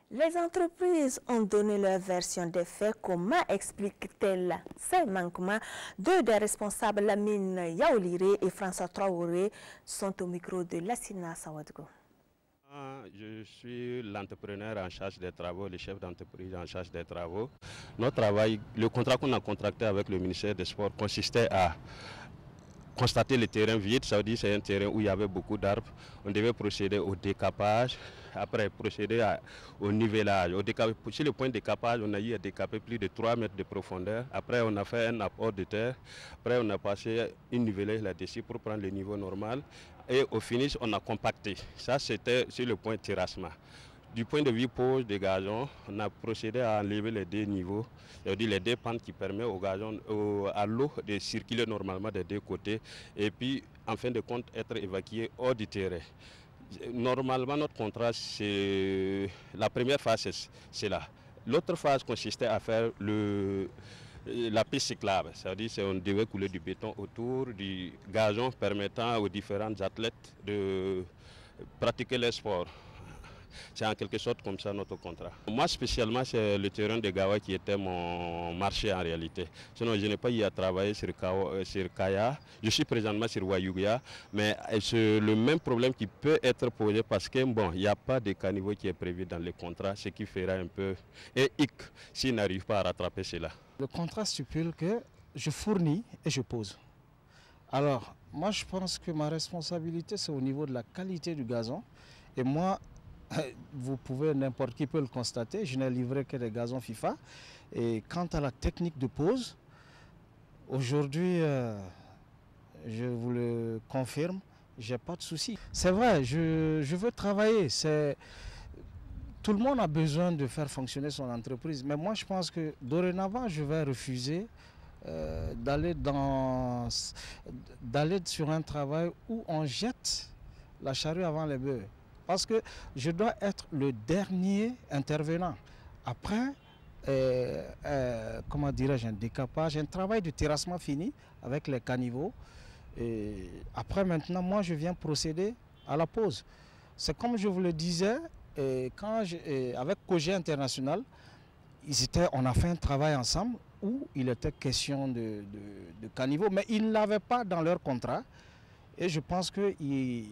Les entreprises ont donné leur version des faits. Comment expliquent-elles ces manquements? Deux des responsables, Lamine Yaouliré et François Traoré, sont au micro de Lassina Sawadgo. Je suis l'entrepreneur en charge des travaux, le chef d'entreprise en charge des travaux. Notre travail, le contrat qu'on a contracté avec le ministère des Sports consistait à constater le terrain vide, ça veut dire c'est un terrain où il y avait beaucoup d'arbres. On devait procéder au décapage, après procéder au nivellage. Sur le point de décapage, on a eu à décaper plus de 3 mètres de profondeur. Après, on a fait un apport de terre. Après, on a passé une niveleuse là-dessus pour prendre le niveau normal. Et au finish, on a compacté. Ça, c'était sur le point terrassement. Du point de vue pose de gazon, on a procédé à enlever les deux niveaux, c'est-à-dire les deux pentes qui permettent au gazon, à l'eau de circuler normalement des deux côtés et puis, en fin de compte, être évacué hors du terrain. Normalement, notre contrat, c'est la première phase, c'est là. L'autre phase consistait à faire la piste cyclable, c'est-à-dire qu'on devait couler du béton autour du gazon permettant aux différents athlètes de pratiquer leur sport. C'est en quelque sorte comme ça notre contrat. Moi spécialement c'est le terrain de Gawa qui était mon marché en réalité. Sinon je n'ai pas eu à travailler sur Kaya. Je suis présentement sur Wayugia, mais c'est le même problème qui peut être posé parce que bon, il n'y a pas de caniveau qui est prévu dans le contrat, ce qui fera un peu et hic s'il n'arrive pas à rattraper cela. Le contrat stipule que je fournis et je pose. Alors moi je pense que ma responsabilité c'est au niveau de la qualité du gazon et moi vous pouvez, n'importe qui peut le constater, je n'ai livré que des gazons FIFA. Et quant à la technique de pose, aujourd'hui, je vous le confirme, j'ai pas de souci. C'est vrai, je veux travailler. Tout le monde a besoin de faire fonctionner son entreprise. Mais moi, je pense que dorénavant, je vais refuser d'aller sur un travail où on jette la charrue avant les bœufs. Parce que je dois être le dernier intervenant. Après, comment dirais-je, un décapage, un travail de terrassement fini avec les caniveaux. Et après, maintenant, moi, je viens procéder à la pose. C'est comme je vous le disais, avec Cogia International, on a fait un travail ensemble où il était question de caniveaux, mais ils ne l'avaient pas dans leur contrat. Et je pense qu'ils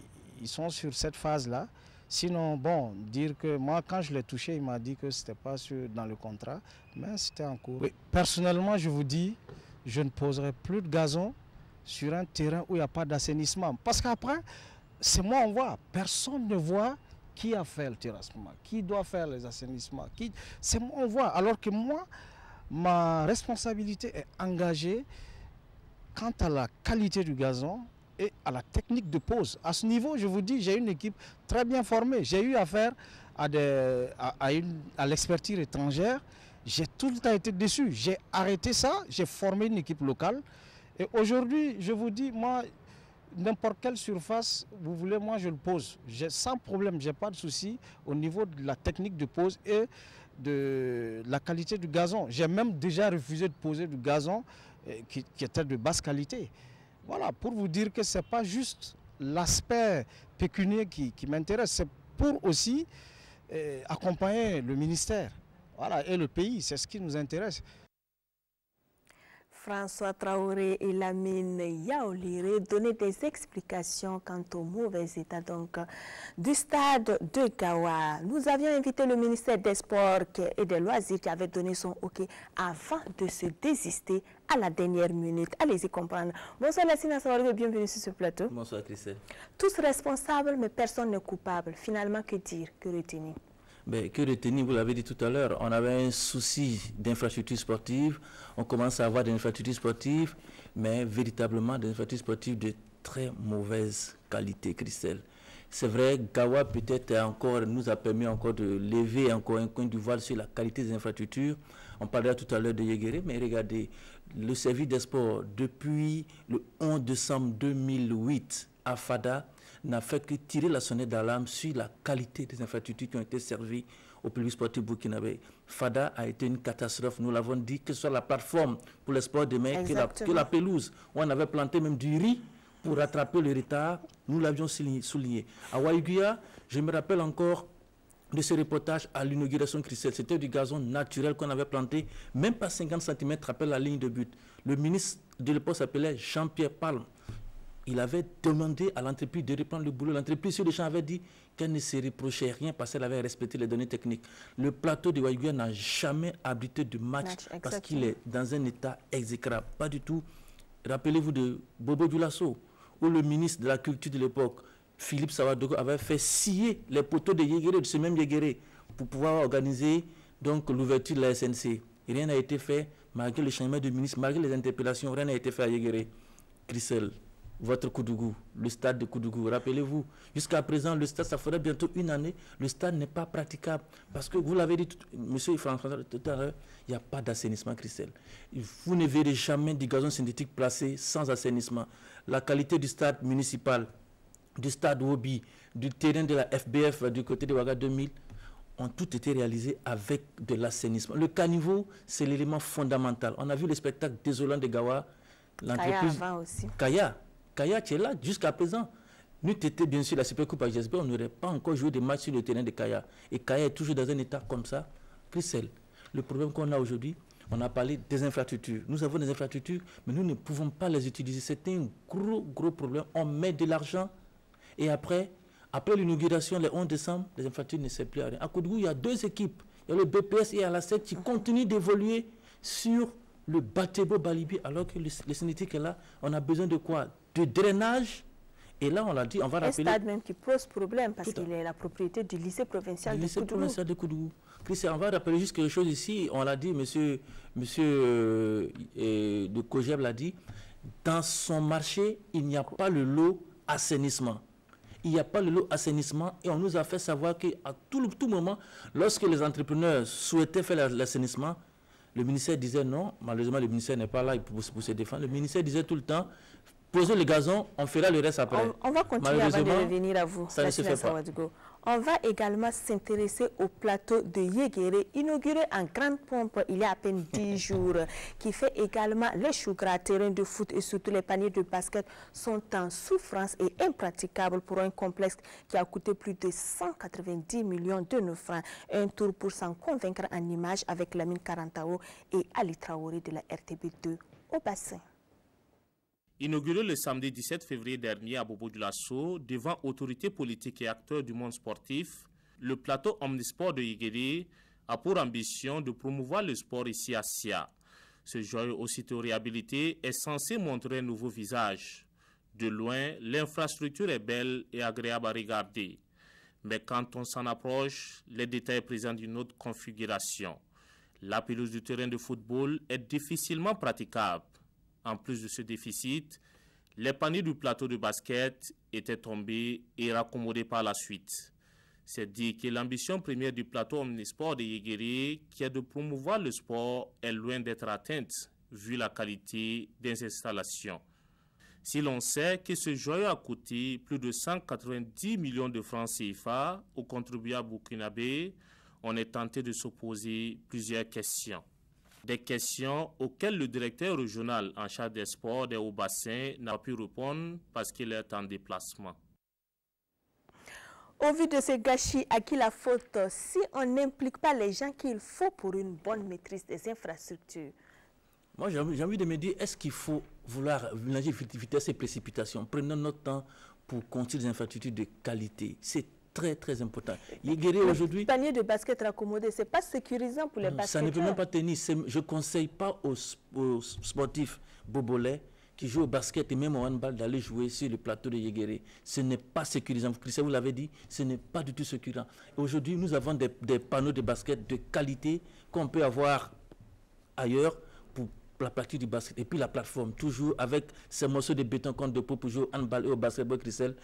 sont sur cette phase-là. Sinon, bon, dire que moi, quand je l'ai touché, il m'a dit que ce n'était pas dans le contrat, mais c'était en cours. Oui. Personnellement, je vous dis, je ne poserai plus de gazon sur un terrain où il n'y a pas d'assainissement. Parce qu'après, c'est moi, on voit. Personne ne voit qui a fait le terrassement, qui doit faire les assainissements. C'est moi, on voit. Alors que moi, ma responsabilité est engagée quant à la qualité du gazon et à la technique de pose. À ce niveau, je vous dis, j'ai une équipe très bien formée. J'ai eu affaire à l'expertise étrangère. J'ai tout le temps été déçu. J'ai arrêté ça, j'ai formé une équipe locale. Et aujourd'hui, je vous dis, moi, n'importe quelle surface, vous voulez, moi, je le pose. Sans problème, je n'ai pas de souci au niveau de la technique de pose et de la qualité du gazon. J'ai même déjà refusé de poser du gazon qui était de basse qualité. Voilà, pour vous dire que ce n'est pas juste l'aspect pécunier qui m'intéresse, c'est pour aussi accompagner le ministère et le pays, c'est ce qui nous intéresse. François Traoré et Lamine Yaouliré donnaient des explications quant au mauvais état du stade de Gawa. Nous avions invité le ministère des Sports et des Loisirs qui avait donné son OK avant de se désister à la dernière minute. Allez-y comprendre. Bonsoir Lassina Sawaré, bienvenue sur ce plateau. Bonsoir Christelle. Tous responsables, mais personne n'est coupable. Finalement, que dire, que retenir? Que retenir, vous l'avez dit tout à l'heure, on avait un souci d'infrastructures sportives, on commence à avoir des infrastructures sportives, mais véritablement des infrastructures sportives de très mauvaise qualité, Christelle. C'est vrai, Gawa peut-être encore nous a permis encore de lever encore un coin du voile sur la qualité des infrastructures. On parlera tout à l'heure de Yéguéré, mais regardez, le service des sports depuis le 11 décembre 2008 à Fada n'a fait que tirer la sonnette d'alarme sur la qualité des infrastructures qui ont été servies au public sportif burkinabé. Fada a été une catastrophe, nous l'avons dit, que ce soit la plateforme pour les sports de mer, que la pelouse, où on avait planté même du riz pour rattraper le retard, nous l'avions souligné. À Waïguia, je me rappelle encore de ce reportage à l'inauguration Christelle. C'était du gazon naturel qu'on avait planté, même pas 50 cm après la ligne de but. Le ministre de l'époque s'appelait Jean-Pierre Palme. Il avait demandé à l'entreprise de reprendre le boulot. L'entreprise sur le champ avait dit qu'elle ne se reprochait rien parce qu'elle avait respecté les données techniques. Le plateau de Waïguia n'a jamais abrité de match parce qu'il est dans un état exécrable. Pas du tout. Rappelez-vous de Bobo Dioulasso, où le ministre de la Culture de l'époque, Philippe Sawadogo, avait fait scier les poteaux de Yéguéré, de ce même Yéguéré, pour pouvoir organiser donc l'ouverture de la SNC. Et rien n'a été fait, malgré le changement de ministre, malgré les interpellations, rien n'a été fait à Yéguéré. Christelle, votre Koudougou, le stade de Koudougou, rappelez-vous, jusqu'à présent, le stade, ça ferait bientôt une année, le stade n'est pas praticable. Parce que vous l'avez dit, monsieur François, tout à l'heure, il n'y a pas d'assainissement, Christelle. Vous ne verrez jamais du gazon synthétique placé sans assainissement. La qualité du stade municipal, du stade Wobi, du terrain de la FBF du côté de Ouaga 2000, ont tout été réalisés avec de l'assainissement. Le caniveau, c'est l'élément fondamental. On a vu le spectacle désolant de Gawa, l'entreprise Kaya, tu es là jusqu'à présent. Nous étions bien sûr la Super Coupe à GSB, on n'aurait pas encore joué des matchs sur le terrain de Kaya. Et Kaya est toujours dans un état comme ça. Christelle, le problème qu'on a aujourd'hui, on a parlé des infrastructures. Nous avons des infrastructures, mais nous ne pouvons pas les utiliser. C'est un gros problème. On met de l'argent et après l'inauguration, le 11 décembre, les infrastructures ne servent plus à rien. À Koudougou, il y a deux équipes. Il y a le BPS et la qui continuent d'évoluer sur le Batebo Balibi, alors que le cinétique est là. On a besoin de quoi? De drainage. Et là, on l'a dit, on va rappeler... Un stade même qui pose problème parce qu'il est la propriété du lycée provincial de Koudougou. Christian, on va rappeler juste quelque chose ici. On l'a dit, monsieur de Kogeb l'a dit. Dans son marché, il n'y a pas le lot assainissement. Il n'y a pas le lot assainissement et on nous a fait savoir qu'à tout moment, lorsque les entrepreneurs souhaitaient faire l'assainissement, le ministère disait non. Malheureusement, le ministère n'est pas là pour se défendre. Le ministère disait tout le temps, posez le gazon, on fera le reste après. On va continuer avant de revenir à vous. Ça ne se fait pas. On va également s'intéresser au plateau de Yéguéré, inauguré en grande pompe il y a à peine 10 jours, qui fait également les choux gras, terrain de foot et surtout les paniers de basket sont en souffrance et impraticables pour un complexe qui a coûté plus de 190 millions de nos francs. Un tour pour s'en convaincre en images avec Lamine Karantao et Ali Traoré de la RTB2 au bassin. Inauguré le samedi 17 février dernier à Bobo Dioulasso, devant autorités politiques et acteurs du monde sportif, le plateau omnisport de Yéguéré a pour ambition de promouvoir le sport ici à Sia. Ce joyeux aussitôt réhabilité est censé montrer un nouveau visage. De loin, l'infrastructure est belle et agréable à regarder. Mais quand on s'en approche, les détails présentent une autre configuration. La pelouse du terrain de football est difficilement praticable. En plus de ce déficit, les paniers du plateau de basket étaient tombés et raccommodés par la suite. C'est dire que l'ambition première du plateau omnisport de Yéguéré, qui est de promouvoir le sport, est loin d'être atteinte, vu la qualité des installations. Si l'on sait que ce joyau a coûté plus de 190 millions de francs CFA aux contribuables burkinabés, on est tenté de se poser plusieurs questions. Des questions auxquelles le directeur régional en charge des sports des Hauts-Bassins n'a pu répondre parce qu'il est en déplacement. Au vu de ce gâchis, à qui la faute si on n'implique pas les gens qu'il faut pour une bonne maîtrise des infrastructures? Moi, j'ai envie de me dire, est-ce qu'il faut vouloir mélanger vitesse et précipitation? Prenons notre temps pour construire des infrastructures de qualité. C'est très important. Yéguéré aujourd'hui... Le panier de basket raccommodé, ce n'est pas sécurisant pour les basketteurs. Ça ne peut même pas tenir. Je ne conseille pas aux sportifs bobolais qui jouent au basket et même au handball d'aller jouer sur le plateau de Yéguéré. Ce n'est pas sécurisant. Vous l'avez dit, ce n'est pas du tout sécurisant. Aujourd'hui, nous avons des panneaux de basket de qualité qu'on peut avoir ailleurs pour la pratique du basket. Et puis la plateforme, toujours avec ces morceaux de béton contre de peau pour jouer au handball et au basketball, Christelle.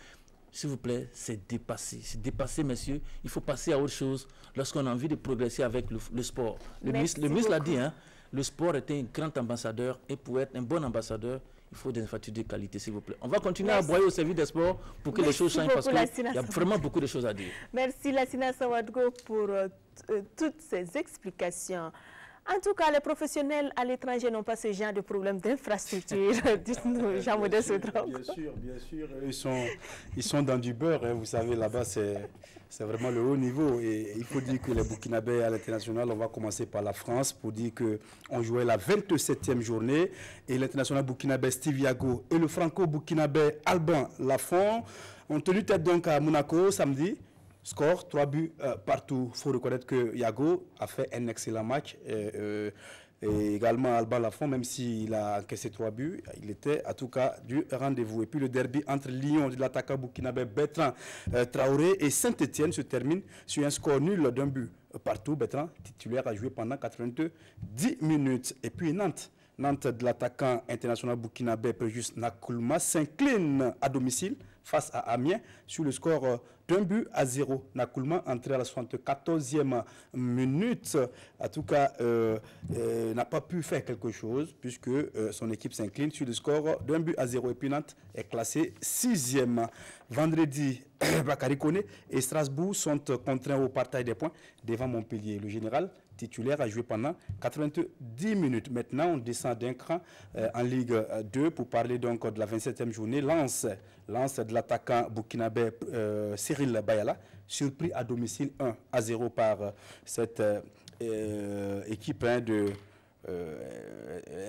s'il vous plaît, c'est dépassé. C'est dépassé, messieurs. Il faut passer à autre chose lorsqu'on a envie de progresser avec le sport. Le ministre l'a dit, hein, le sport était un grand ambassadeur et pour être un bon ambassadeur, il faut des infrastructures de qualité, s'il vous plaît. On va continuer à broyer au service des sports pour que les choses changent parce qu'il y a vraiment beaucoup de choses à dire. Merci Lassina Sawadgo pour toutes ces explications. En tout cas, les professionnels à l'étranger n'ont pas ce genre de problème d'infrastructure. Dites-nous, Jean-Modeste Ouedraogo. Bien sûr. Ils sont dans du beurre. Hein. Vous savez, là-bas, c'est vraiment le haut niveau. Et il faut dire que les Burkinabés à l'international, on va commencer par la France pour dire qu'on jouait la 27e journée. Et l'international burkinabé Steve Yago et le franco-burkinabé Alban Lafont ont tenu tête donc à Monaco samedi. Score, 3 buts partout. Il faut reconnaître que Yago a fait un excellent match. Et également Alban Lafont, même s'il a encaissé 3 buts, il était en tout cas du rendez-vous. Et puis le derby entre Lyon de l'attaquant burkinabé Bertrand Traoré et Saint-Etienne se termine sur un score nul d'un but partout. Bertrand, titulaire, a joué pendant 90 minutes. Et puis Nantes de l'attaquant international burkinabé Préjus Nakoulma s'incline à domicile face à Amiens sur le score d'un but à 0. Nakoulma, entré à la 74e minute, en tout cas, n'a pas pu faire quelque chose puisque son équipe s'incline sur le score d'un but à 0. Et puis Nantes est classé 6e. Vendredi, Bakary Koné et Strasbourg sont contraints au partage des points devant Montpellier. Le général titulaire a joué pendant 90 minutes. Maintenant, on descend d'un cran en Ligue 2 pour parler donc de la 27e journée. Lens de l'attaquant burkinabé Cyril Bayala, surpris à domicile 1-0 par cette équipe de...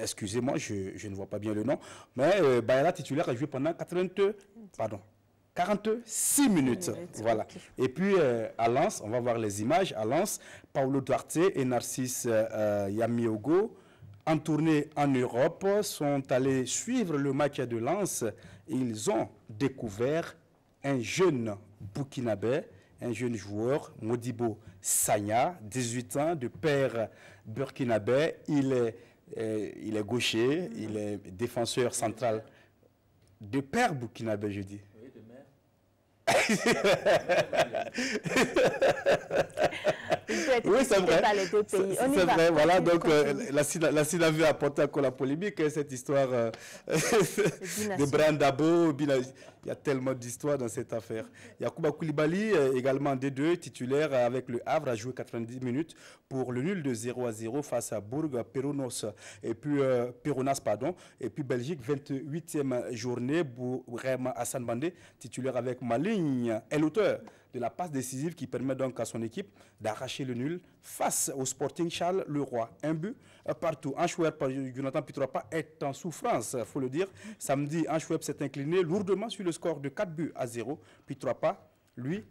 excusez-moi, je ne vois pas bien le nom. Mais Bayala titulaire a joué pendant 46 minutes. Voilà. Et puis à Lens, on va voir les images. À Lens, Paulo Duarte et Narcisse Yamiogo, en tournée en Europe, sont allés suivre le match de Lens. Ils ont découvert un jeune burkinabé, un jeune joueur, Modibo Sagna, 18 ans, de père burkinabé. Il est gaucher, il est défenseur central de père burkinabé, je dis. Oui, c'est vrai. C'est vrai. Voilà, donc la CID avait apporté encore la polémique, cette histoire de Brian Dabo. Il y a tellement d'histoires dans cette affaire. Yacouba Koulibaly, également D2, titulaire avec le Havre, a joué 90 minutes pour le nul de 0-0 face à Bourg-Péronas. Et puis Et puis Belgique, 28e journée, Bourema Hassan Bandé, titulaire avec Maligne, est l'auteur de la passe décisive qui permet donc à son équipe d'arracher le nul face au Sporting Charles Leroy. Un but partout. Antwerp par Jonathan Pitropa est en souffrance, il faut le dire. Samedi, Antwerp s'est incliné lourdement sur le score de 4-0. Pitropa, lui,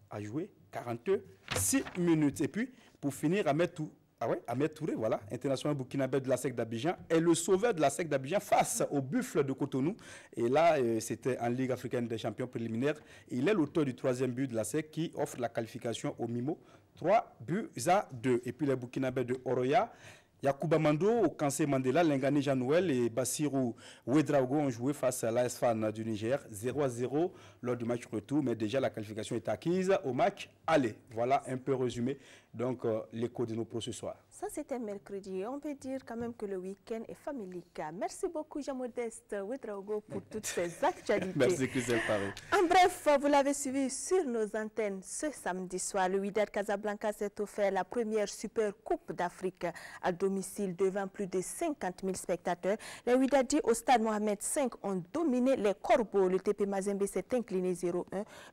a joué 46 minutes. Et puis, pour finir, Ahmed Touré, voilà, international burkinabé de la SEC d'Abidjan, est le sauveur de la SEC d'Abidjan face au Buffle de Cotonou. Et là, c'était en Ligue africaine des champions préliminaires. Il est l'auteur du 3e but de la SEC qui offre la qualification au Mimo. 3-2. Et puis les burkinabés de Oroya, Yacouba Mando, Kansé Mandela, Lengani Jean-Noël et Bassirou Ouedraogo ont joué face à l'AS Fan du Niger, 0-0 lors du match retour, mais déjà la qualification est acquise au match aller. Voilà un peu résumé, donc l'écho de nos pros ce soir. Ça, c'était mercredi. On peut dire quand même que le week-end est familial. Merci beaucoup, Jean-Modeste Ouedraogo, pour toutes ces actualités. Merci, Christelle Paré. En bref, vous l'avez suivi sur nos antennes ce samedi soir. Le Wydad Casablanca s'est offert la première Super Coupe d'Afrique à domicile devant plus de 50 000 spectateurs. Les Wydadis au stade Mohamed V ont dominé les Corbeaux. Le TP Mazembe s'est incliné 0-1.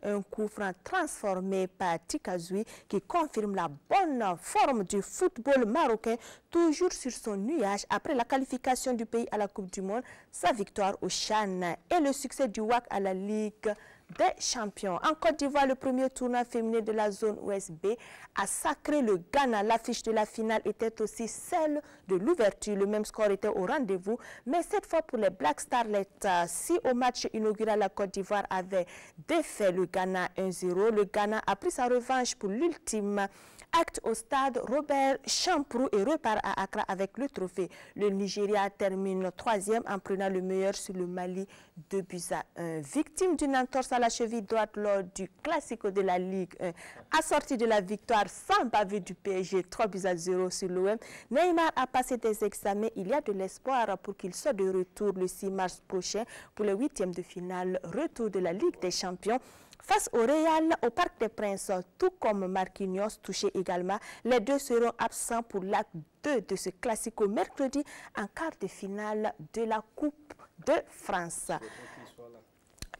Un coup franc transformé par Tikazoui qui confirme la bonne forme du football marocain, toujours sur son nuage après la qualification du pays à la Coupe du Monde, sa victoire au CHAN et le succès du WAC à la Ligue des champions. En Côte d'Ivoire, le premier tournoi féminin de la zone OSB a sacré le Ghana. L'affiche de la finale était aussi celle de l'ouverture. Le même score était au rendez-vous, mais cette fois pour les Black Starlets. Si au match inaugural, la Côte d'Ivoire avait défait le Ghana 1-0, le Ghana a pris sa revanche pour l'ultime Acte au stade Robert Champrou et repart à Accra avec le trophée. Le Nigeria termine 3e en prenant le meilleur sur le Mali 2-1. Victime d'une entorse à la cheville droite lors du Classico de la Ligue 1, assorti de la victoire sans bavure du PSG 3-0 sur l'OM, Neymar a passé des examens. Il y a de l'espoir pour qu'il soit de retour le 6 mars prochain pour le 8e de finale retour de la Ligue des Champions. Face au Real, au Parc des Princes, tout comme Marquinhos, touché également, les deux seront absents pour l'acte 2 de ce Classico mercredi en quart de finale de la Coupe de France.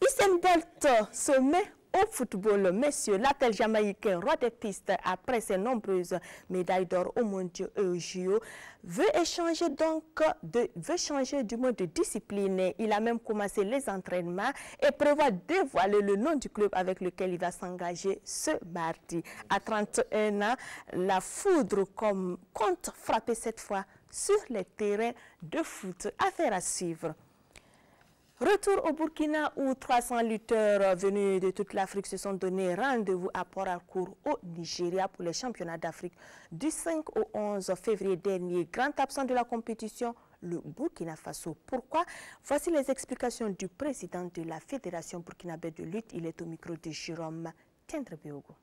Usain Bolt se met au football, messieurs. L'athlète jamaïcain, roi des pistes, après ses nombreuses médailles d'or aux mondiaux et aux JO, veut changer du mode de discipline. Il a même commencé les entraînements et prévoit dévoiler le nom du club avec lequel il va s'engager ce mardi. À 31 ans, la foudre compte frapper cette fois sur les terrains de foot. Affaire à suivre. Retour au Burkina où 300 lutteurs venus de toute l'Afrique se sont donné rendez-vous à Port-Harcourt au Nigeria pour les championnats d'Afrique du 5 au 11 février dernier. Grand absent de la compétition, le Burkina Faso. Pourquoi? Voici les explications du président de la Fédération burkinabé de lutte. Il est au micro de Jérôme Tendre-Béogo.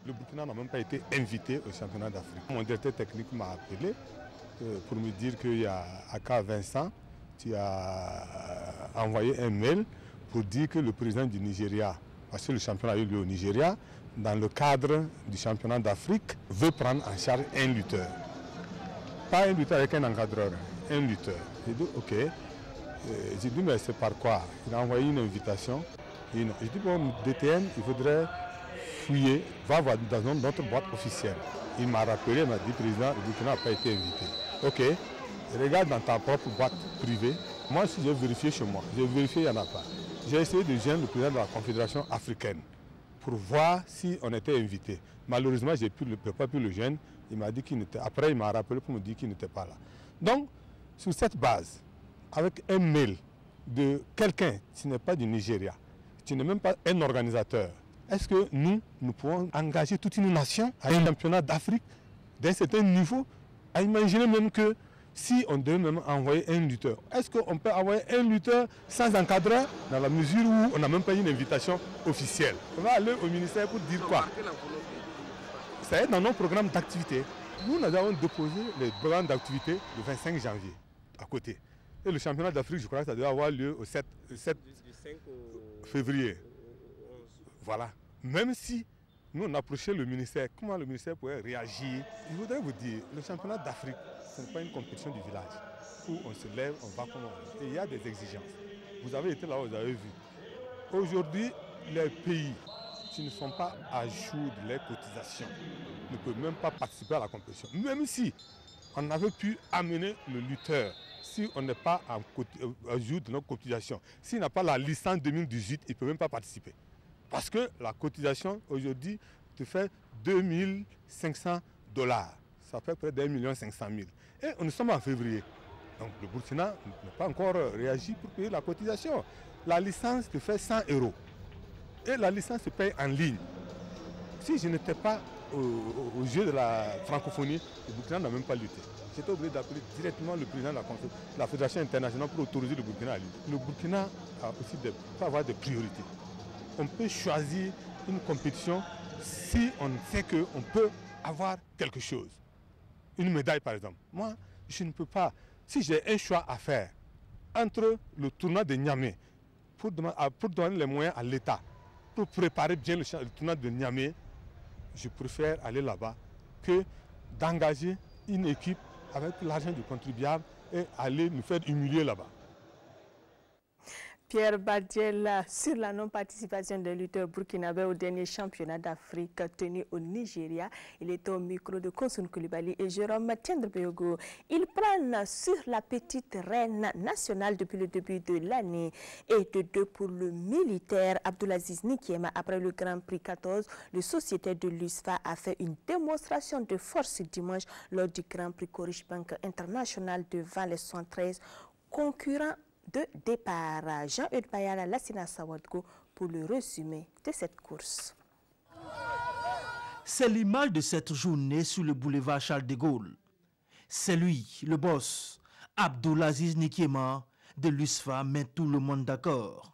Le Burkina n'a même pas été invité au championnat d'Afrique. Mon directeur technique m'a appelé pour me dire qu'il y a Aka Vincent, tu as envoyé un mail pour dire que le président du Nigeria, parce que le championnat a eu lieu au Nigeria, dans le cadre du championnat d'Afrique, veut prendre en charge un lutteur. Pas un lutteur avec un encadreur, un lutteur. J'ai dit ok. J'ai dit mais c'est par quoi? Il a envoyé une invitation. J'ai dit bon, DTN, il faudrait fouiller, va voir dans notre boîte officielle. Il m'a rappelé, il m'a dit président, le Burkina n'a pas été invité. Ok. Regarde dans ta propre boîte privée. Moi, si j'ai vérifié chez moi, j'ai vérifié, il n'y en a pas. J'ai essayé de joindre le président de la Confédération africaine pour voir si on était invité. Malheureusement, je n'ai pas pu le joindre. Il m'a dit qu'il n'était. Après, il m'a rappelé pour me dire qu'il n'était pas là. Donc, sur cette base, avec un mail de quelqu'un qui n'est pas du Nigeria, qui n'est même pas un organisateur, est-ce que nous pouvons engager toute une nation à un championnat d'Afrique d'un certain niveau, à imaginer même que si on devait même envoyer un lutteur, est-ce qu'on peut envoyer un lutteur sans encadreur dans la mesure où on n'a même pas une invitation officielle? On va aller au ministère pour dire quoi? Ça est dans nos programmes d'activité. Nous avons déposé les programmes d'activité le 25 janvier, à côté. Et le championnat d'Afrique, je crois que ça doit avoir lieu au 7 février. Voilà. Même si nous on approchait le ministère, comment le ministère pourrait réagir? Je voudrais vous dire, le championnat d'Afrique, ce n'est pas une compétition du village où on se lève, on va comme on veut. Il y a des exigences. Vous avez été là, vous avez vu. Aujourd'hui, les pays qui ne sont pas à jour de leurs cotisations ne peuvent même pas participer à la compétition. Même si on avait pu amener le lutteur, si on n'est pas à jour de nos cotisations, s'il n'a pas la licence 2018, il ne peut même pas participer. Parce que la cotisation aujourd'hui te fait 2500 $. Ça fait près d'1 500 000. Et nous sommes en février. Donc le Burkina n'a pas encore réagi pour payer la cotisation. La licence te fait 100 €. Et la licence se paye en ligne. Si je n'étais pas au jeu de la francophonie, le Burkina n'a même pas lutté. J'étais obligé d'appeler directement le président de la Fédération internationale pour autoriser le Burkina à lutter. Le Burkina a aussi peut avoir des priorités. On peut choisir une compétition si on sait qu'on peut avoir quelque chose. Une médaille par exemple. Moi, je ne peux pas. Si j'ai un choix à faire entre le tournoi de Niamey, pour donner les moyens à l'État, pour préparer bien le tournoi de Niamey, je préfère aller là-bas que d'engager une équipe avec l'argent du contribuable et aller nous faire humilier là-bas. Pierre Badiel sur la non-participation des lutteurs burkinabés au dernier championnat d'Afrique tenu au Nigeria. Il est au micro de Konsun Koulibaly et Jérôme Tendre-Béogo. Ils prennent sur la petite reine nationale depuis le début de l'année. Et de deux pour le militaire Abdulaziz Nikiema. Après le Grand Prix 14, le sociétaire de l'USFA a fait une démonstration de force dimanche lors du Grand Prix Courage Bank International devant les 73 concurrents de départ. Jean-Eudes Bayala, Lassina Sawadgo pour le résumé de cette course. C'est l'image de cette journée sur le boulevard Charles de Gaulle. C'est lui, le boss, Abdulaziz Nikéma de l'USFA, met tout le monde d'accord.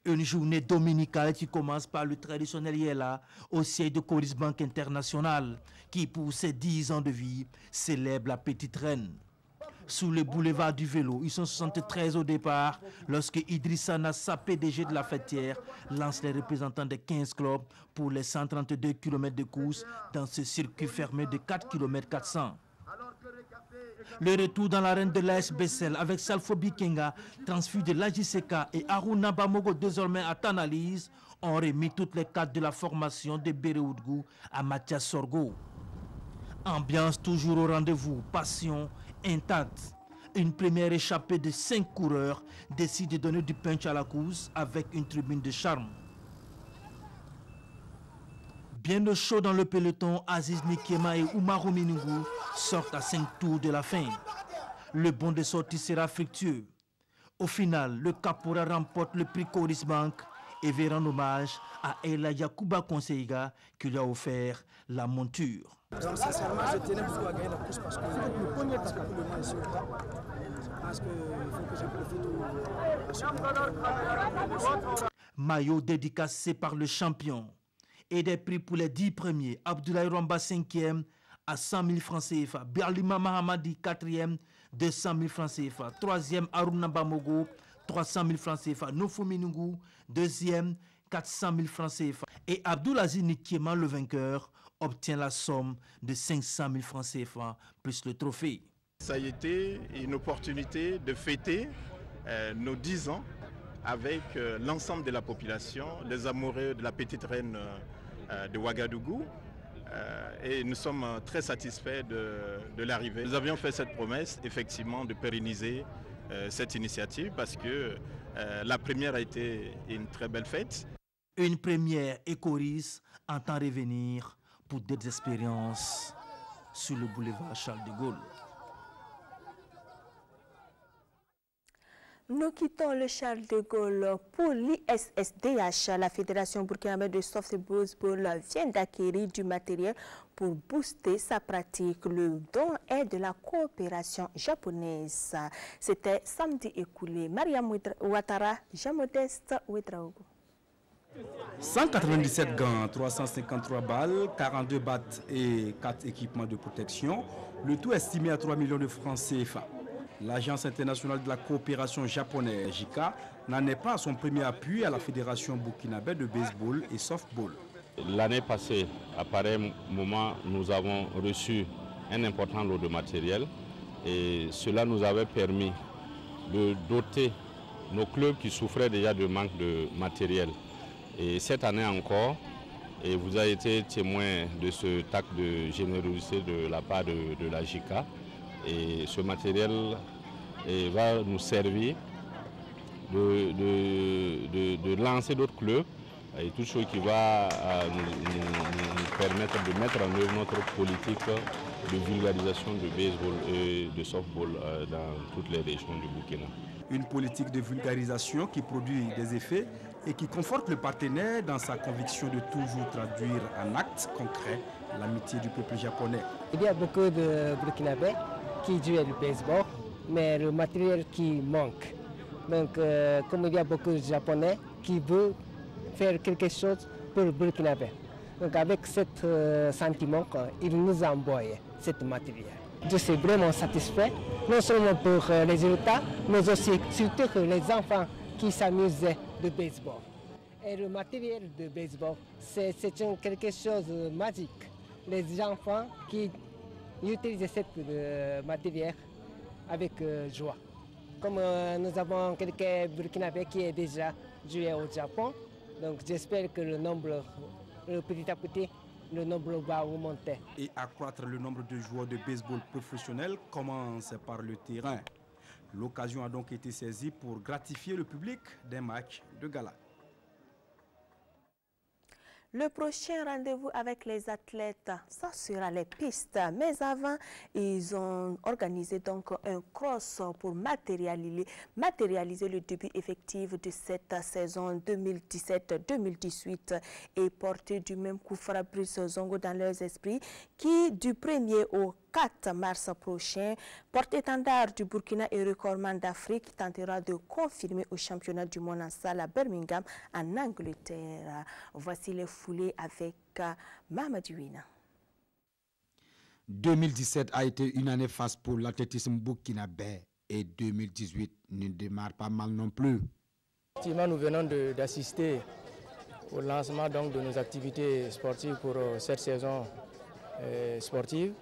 Une journée dominicale qui commence par le traditionnel Yéla au siège de Coris Bank International, qui pour ses 10 ans de vie célèbre la petite reine. Sous le boulevard du vélo, ils sont 73 au départ lorsque Idrissa Nassa, PDG de la fêtière, lance les représentants des 15 clubs pour les 132 km de course dans ce circuit fermé de 4 km 400. Le retour dans l'arène de l'AS Bessel avec Salfo Bikenga, transfus de l'AJCK et Aruna Bamogo désormais à Tanalyse, ont remis toutes les cartes de la formation de Béréoudgou à Mathias Sorgo. Ambiance toujours au rendez-vous, passion intacte. Une première échappée de 5 coureurs décide de donner du punch à la course avec une tribune de charme. Bien au chaud dans le peloton, Aziz Nikéma et Oumarou Minungou sortent à 5 tours de la fin. Le bond de sortie sera fructueux. Au final, le caporal remporte le prix Coris Bank et va rendre hommage à Ella Yakuba Konseiga qui lui a offert la monture. Donc sincèrement, je tenais beaucoup à gagner la course parce que pour le moment ici au camp, je pense qu'il faut que je profite. Maillot dédicacé par le champion. Et des prix pour les 10 premiers. Abdoulaye Ramba 5e à 100 000 francs CFA. Berlima Mahamadi 4e, 200 000 francs CFA. 3e Aruna Bamogo, 300 000 francs CFA. Nofo Minungou 2e, 400 000 francs CFA. Et Abdulaziz Nikéma, le vainqueur, obtient la somme de 500 000 francs CFA plus le trophée. Ça a été une opportunité de fêter nos 10 ans avec l'ensemble de la population, les amoureux de la petite reine de Ouagadougou. Et nous sommes très satisfaits de l'arrivée. Nous avions fait cette promesse, effectivement, de pérenniser cette initiative parce que la première a été une très belle fête. Une première et Coris entend revenir pour d'autres expériences sur le boulevard Charles de Gaulle. Nous quittons le Charles de Gaulle pour l'ISSDH. La Fédération burkinabé de softball vient d'acquérir du matériel pour booster sa pratique. Le don est de la coopération japonaise. C'était samedi écoulé. Mariam Ouattara, Jean-Modeste Ouedraogo. 197 gants, 353 balles, 42 battes et 4 équipements de protection. Le tout estimé à 3 millions de francs CFA. L'Agence internationale de la coopération japonaise, JICA, n'en est pas à son premier appui à la Fédération burkinabé de baseball et softball. L'année passée, à pareil moment, nous avons reçu un important lot de matériel et cela nous avait permis de doter nos clubs qui souffraient déjà de manque de matériel. Et cette année encore, et vous avez été témoin de ce acte de générosité de la part de la JICA. Et ce matériel va nous servir de lancer d'autres clubs et tout ce qui va nous permettre de mettre en œuvre notre politique de vulgarisation de baseball et de softball dans toutes les régions du Burkina. Une politique de vulgarisation qui produit des effets et qui conforte le partenaire dans sa conviction de toujours traduire en actes concrets l'amitié du peuple japonais. Il y a beaucoup de Burkinabés qui jouent le baseball, mais le matériel qui manque. Donc, comme il y a beaucoup de Japonais qui veulent faire quelque chose pour le Burkinabé. Donc, avec ce sentiment, ils nous ont envoyé ce matériel. Je suis vraiment satisfait, non seulement pour les résultats, mais aussi surtout pour les enfants qui s'amusent de baseball. Et le matériel de baseball, c'est quelque chose de magique. Les enfants qui utilisent ce matériel avec joie. Comme nous avons quelques Burkinabés qui ont déjà joué au Japon, donc j'espère que le nombre, petit à petit, le nombre va augmenter. Et accroître le nombre de joueurs de baseball professionnels commence par le terrain. L'occasion a donc été saisie pour gratifier le public d'un match de gala. Le prochain rendez-vous avec les athlètes, ça sera les pistes. Mais avant, ils ont organisé donc un cross pour matérialiser le début effectif de cette saison 2017-2018 et porter du même coup Fabrice Zongo dans leurs esprits qui, du 1er au 4 mars prochain, porte-étendard du Burkina et recordman d'Afrique, tentera de confirmer au championnat du monde en salle à Birmingham, en Angleterre. Voici les foulées avec Mamadouina. 2017 a été une année faste pour l'athlétisme burkinabé et 2018 ne démarre pas mal non plus. Effectivement, nous venons d'assister au lancement donc, de nos activités sportives pour cette saison sportive.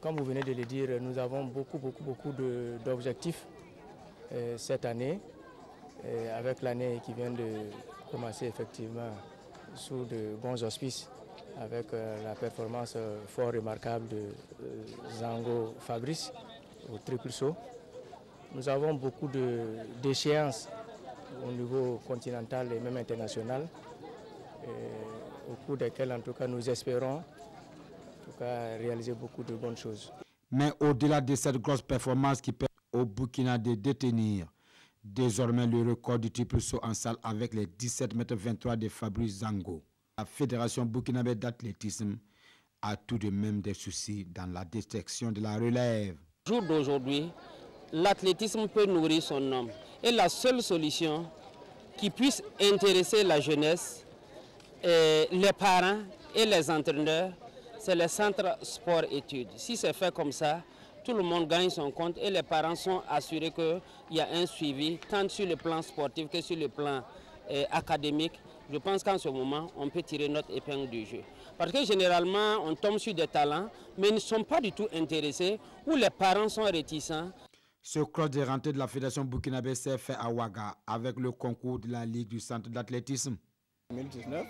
Comme vous venez de le dire, nous avons beaucoup d'objectifs cette année, avec l'année qui vient de commencer effectivement sous de bons auspices, avec la performance fort remarquable de Zango Fabrice au triple saut. Nous avons beaucoup d'échéances au niveau continental et même international, au cours desquelles en tout cas nous espérons réaliser beaucoup de bonnes choses. Mais au-delà de cette grosse performance qui permet au Burkina de détenir désormais le record du triple saut en salle avec les 17,23 m de Fabrice Zango, la Fédération burkinabé d'athlétisme a tout de même des soucis dans la détection de la relève. Au jour d'aujourd'hui, l'athlétisme peut nourrir son homme. Et la seule solution qui puisse intéresser la jeunesse, les parents et les entraîneurs, c'est le centre sport-études. Si c'est fait comme ça, tout le monde gagne son compte et les parents sont assurés qu'il y a un suivi, tant sur le plan sportif que sur le plan académique. Je pense qu'en ce moment, on peut tirer notre épingle du jeu. Parce que généralement, on tombe sur des talents, mais ils ne sont pas du tout intéressés, ou les parents sont réticents. Ce cross de rentrée de la Fédération burkinabé s'est fait à Ouaga avec le concours de la Ligue du centre d'athlétisme. 2019,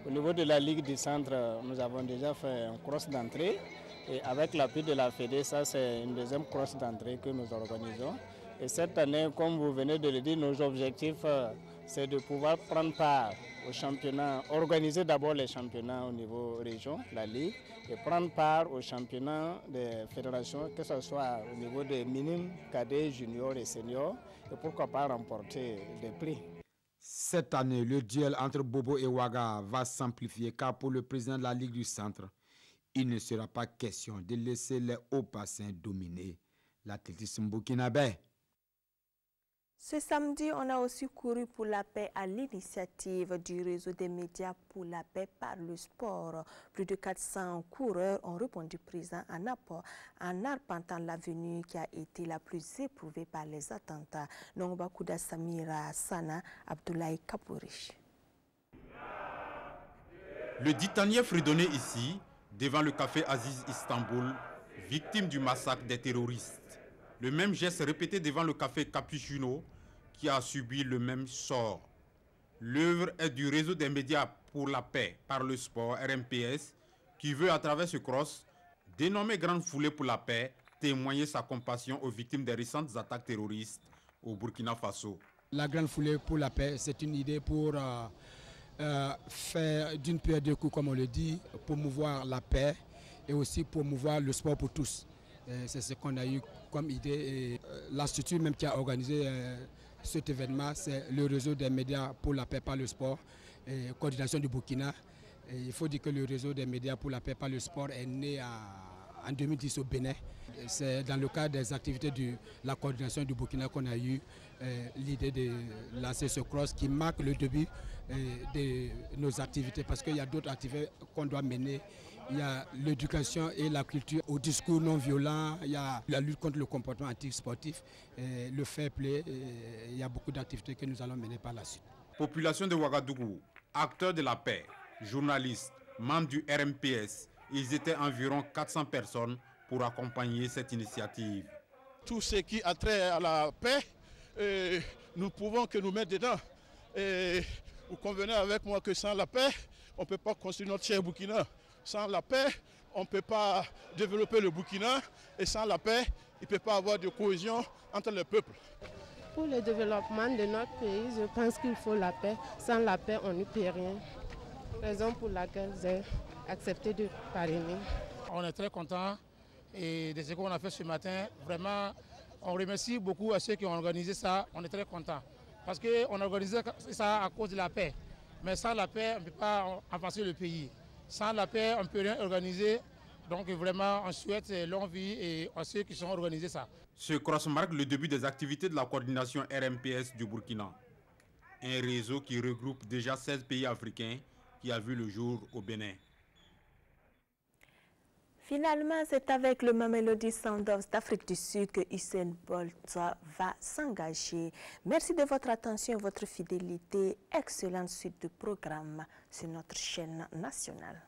au niveau de la Ligue du centre, nous avons déjà fait un cross d'entrée. Et avec l'appui de la Fédé, ça c'est une deuxième cross d'entrée que nous organisons. Et cette année, comme vous venez de le dire, nos objectifs, c'est de pouvoir prendre part au championnat, organiser d'abord les championnats au niveau région, la Ligue, et prendre part au championnat des fédérations, que ce soit au niveau des minimes, cadets, juniors et seniors, et pourquoi pas remporter des prix. Cette année, le duel entre Bobo et Ouaga va s'amplifier car pour le président de la Ligue du Centre, il ne sera pas question de laisser les hauts bassins dominer l'athlétisme burkinabé. Ce samedi, on a aussi couru pour la paix à l'initiative du réseau des médias pour la paix par le sport. Plus de 400 coureurs ont répondu présents en arpentant l'avenue qui a été la plus éprouvée par les attentats. Nongbakuda Samira Sana, Abdoulaye Kapouri. Le Ditanier fredonnait ici, devant le café Aziz Istanbul, victime du massacre des terroristes. Le même geste répété devant le café Capuchino, qui a subi le même sort. L'œuvre est du réseau des médias pour la paix par le sport, RMPS, qui veut à travers ce cross, dénommé Grande Foulée pour la paix, témoigner sa compassion aux victimes des récentes attaques terroristes au Burkina Faso. La Grande Foulée pour la paix, c'est une idée pour faire d'une pierre deux coups, comme on le dit, promouvoir la paix et aussi promouvoir le sport pour tous. C'est ce qu'on a eu comme idée. La structure même qui a organisé cet événement, c'est le réseau des médias pour la paix par le sport, coordination du Burkina. Et il faut dire que le réseau des médias pour la paix par le sport est né en 2010 au Bénin. C'est dans le cadre des activités de la coordination du Burkina qu'on a eu l'idée de lancer ce cross qui marque le début de nos activités, parce qu'il y a d'autres activités qu'on doit mener. Il y a l'éducation et la culture au discours non violent, il y a la lutte contre le comportement anti-sportif, le fair play, il y a beaucoup d'activités que nous allons mener par la suite. Population de Ouagadougou, acteurs de la paix, journalistes, membres du RMPS, ils étaient environ 400 personnes pour accompagner cette initiative. Tout ce qui a trait à la paix, nous pouvons que nous mettre dedans. Et vous convenez avec moi que sans la paix, on ne peut pas construire notre cher Burkina. Sans la paix, on ne peut pas développer le Burkina. Et sans la paix, il ne peut pas avoir de cohésion entre les peuples. Pour le développement de notre pays, je pense qu'il faut la paix. Sans la paix, on n'y peut rien. Raison pour laquelle j'ai accepté de parrainer. On est très contents et de ce qu'on a fait ce matin. Vraiment, on remercie beaucoup à ceux qui ont organisé ça. On est très contents parce qu'on a organisé ça à cause de la paix. Mais sans la paix, on ne peut pas avancer le pays. Sans la paix, on ne peut rien organiser. Donc vraiment, on souhaite longue vie et à ceux qui sont organisés ça. Ce cross marque le début des activités de la coordination RMPS du Burkina. Un réseau qui regroupe déjà 16 pays africains qui a vu le jour au Bénin. Finalement, c'est avec le Mamelodi Sundowns d'Afrique du Sud que Usain Bolt va s'engager. Merci de votre attention et votre fidélité. Excellente suite de programme sur notre chaîne nationale.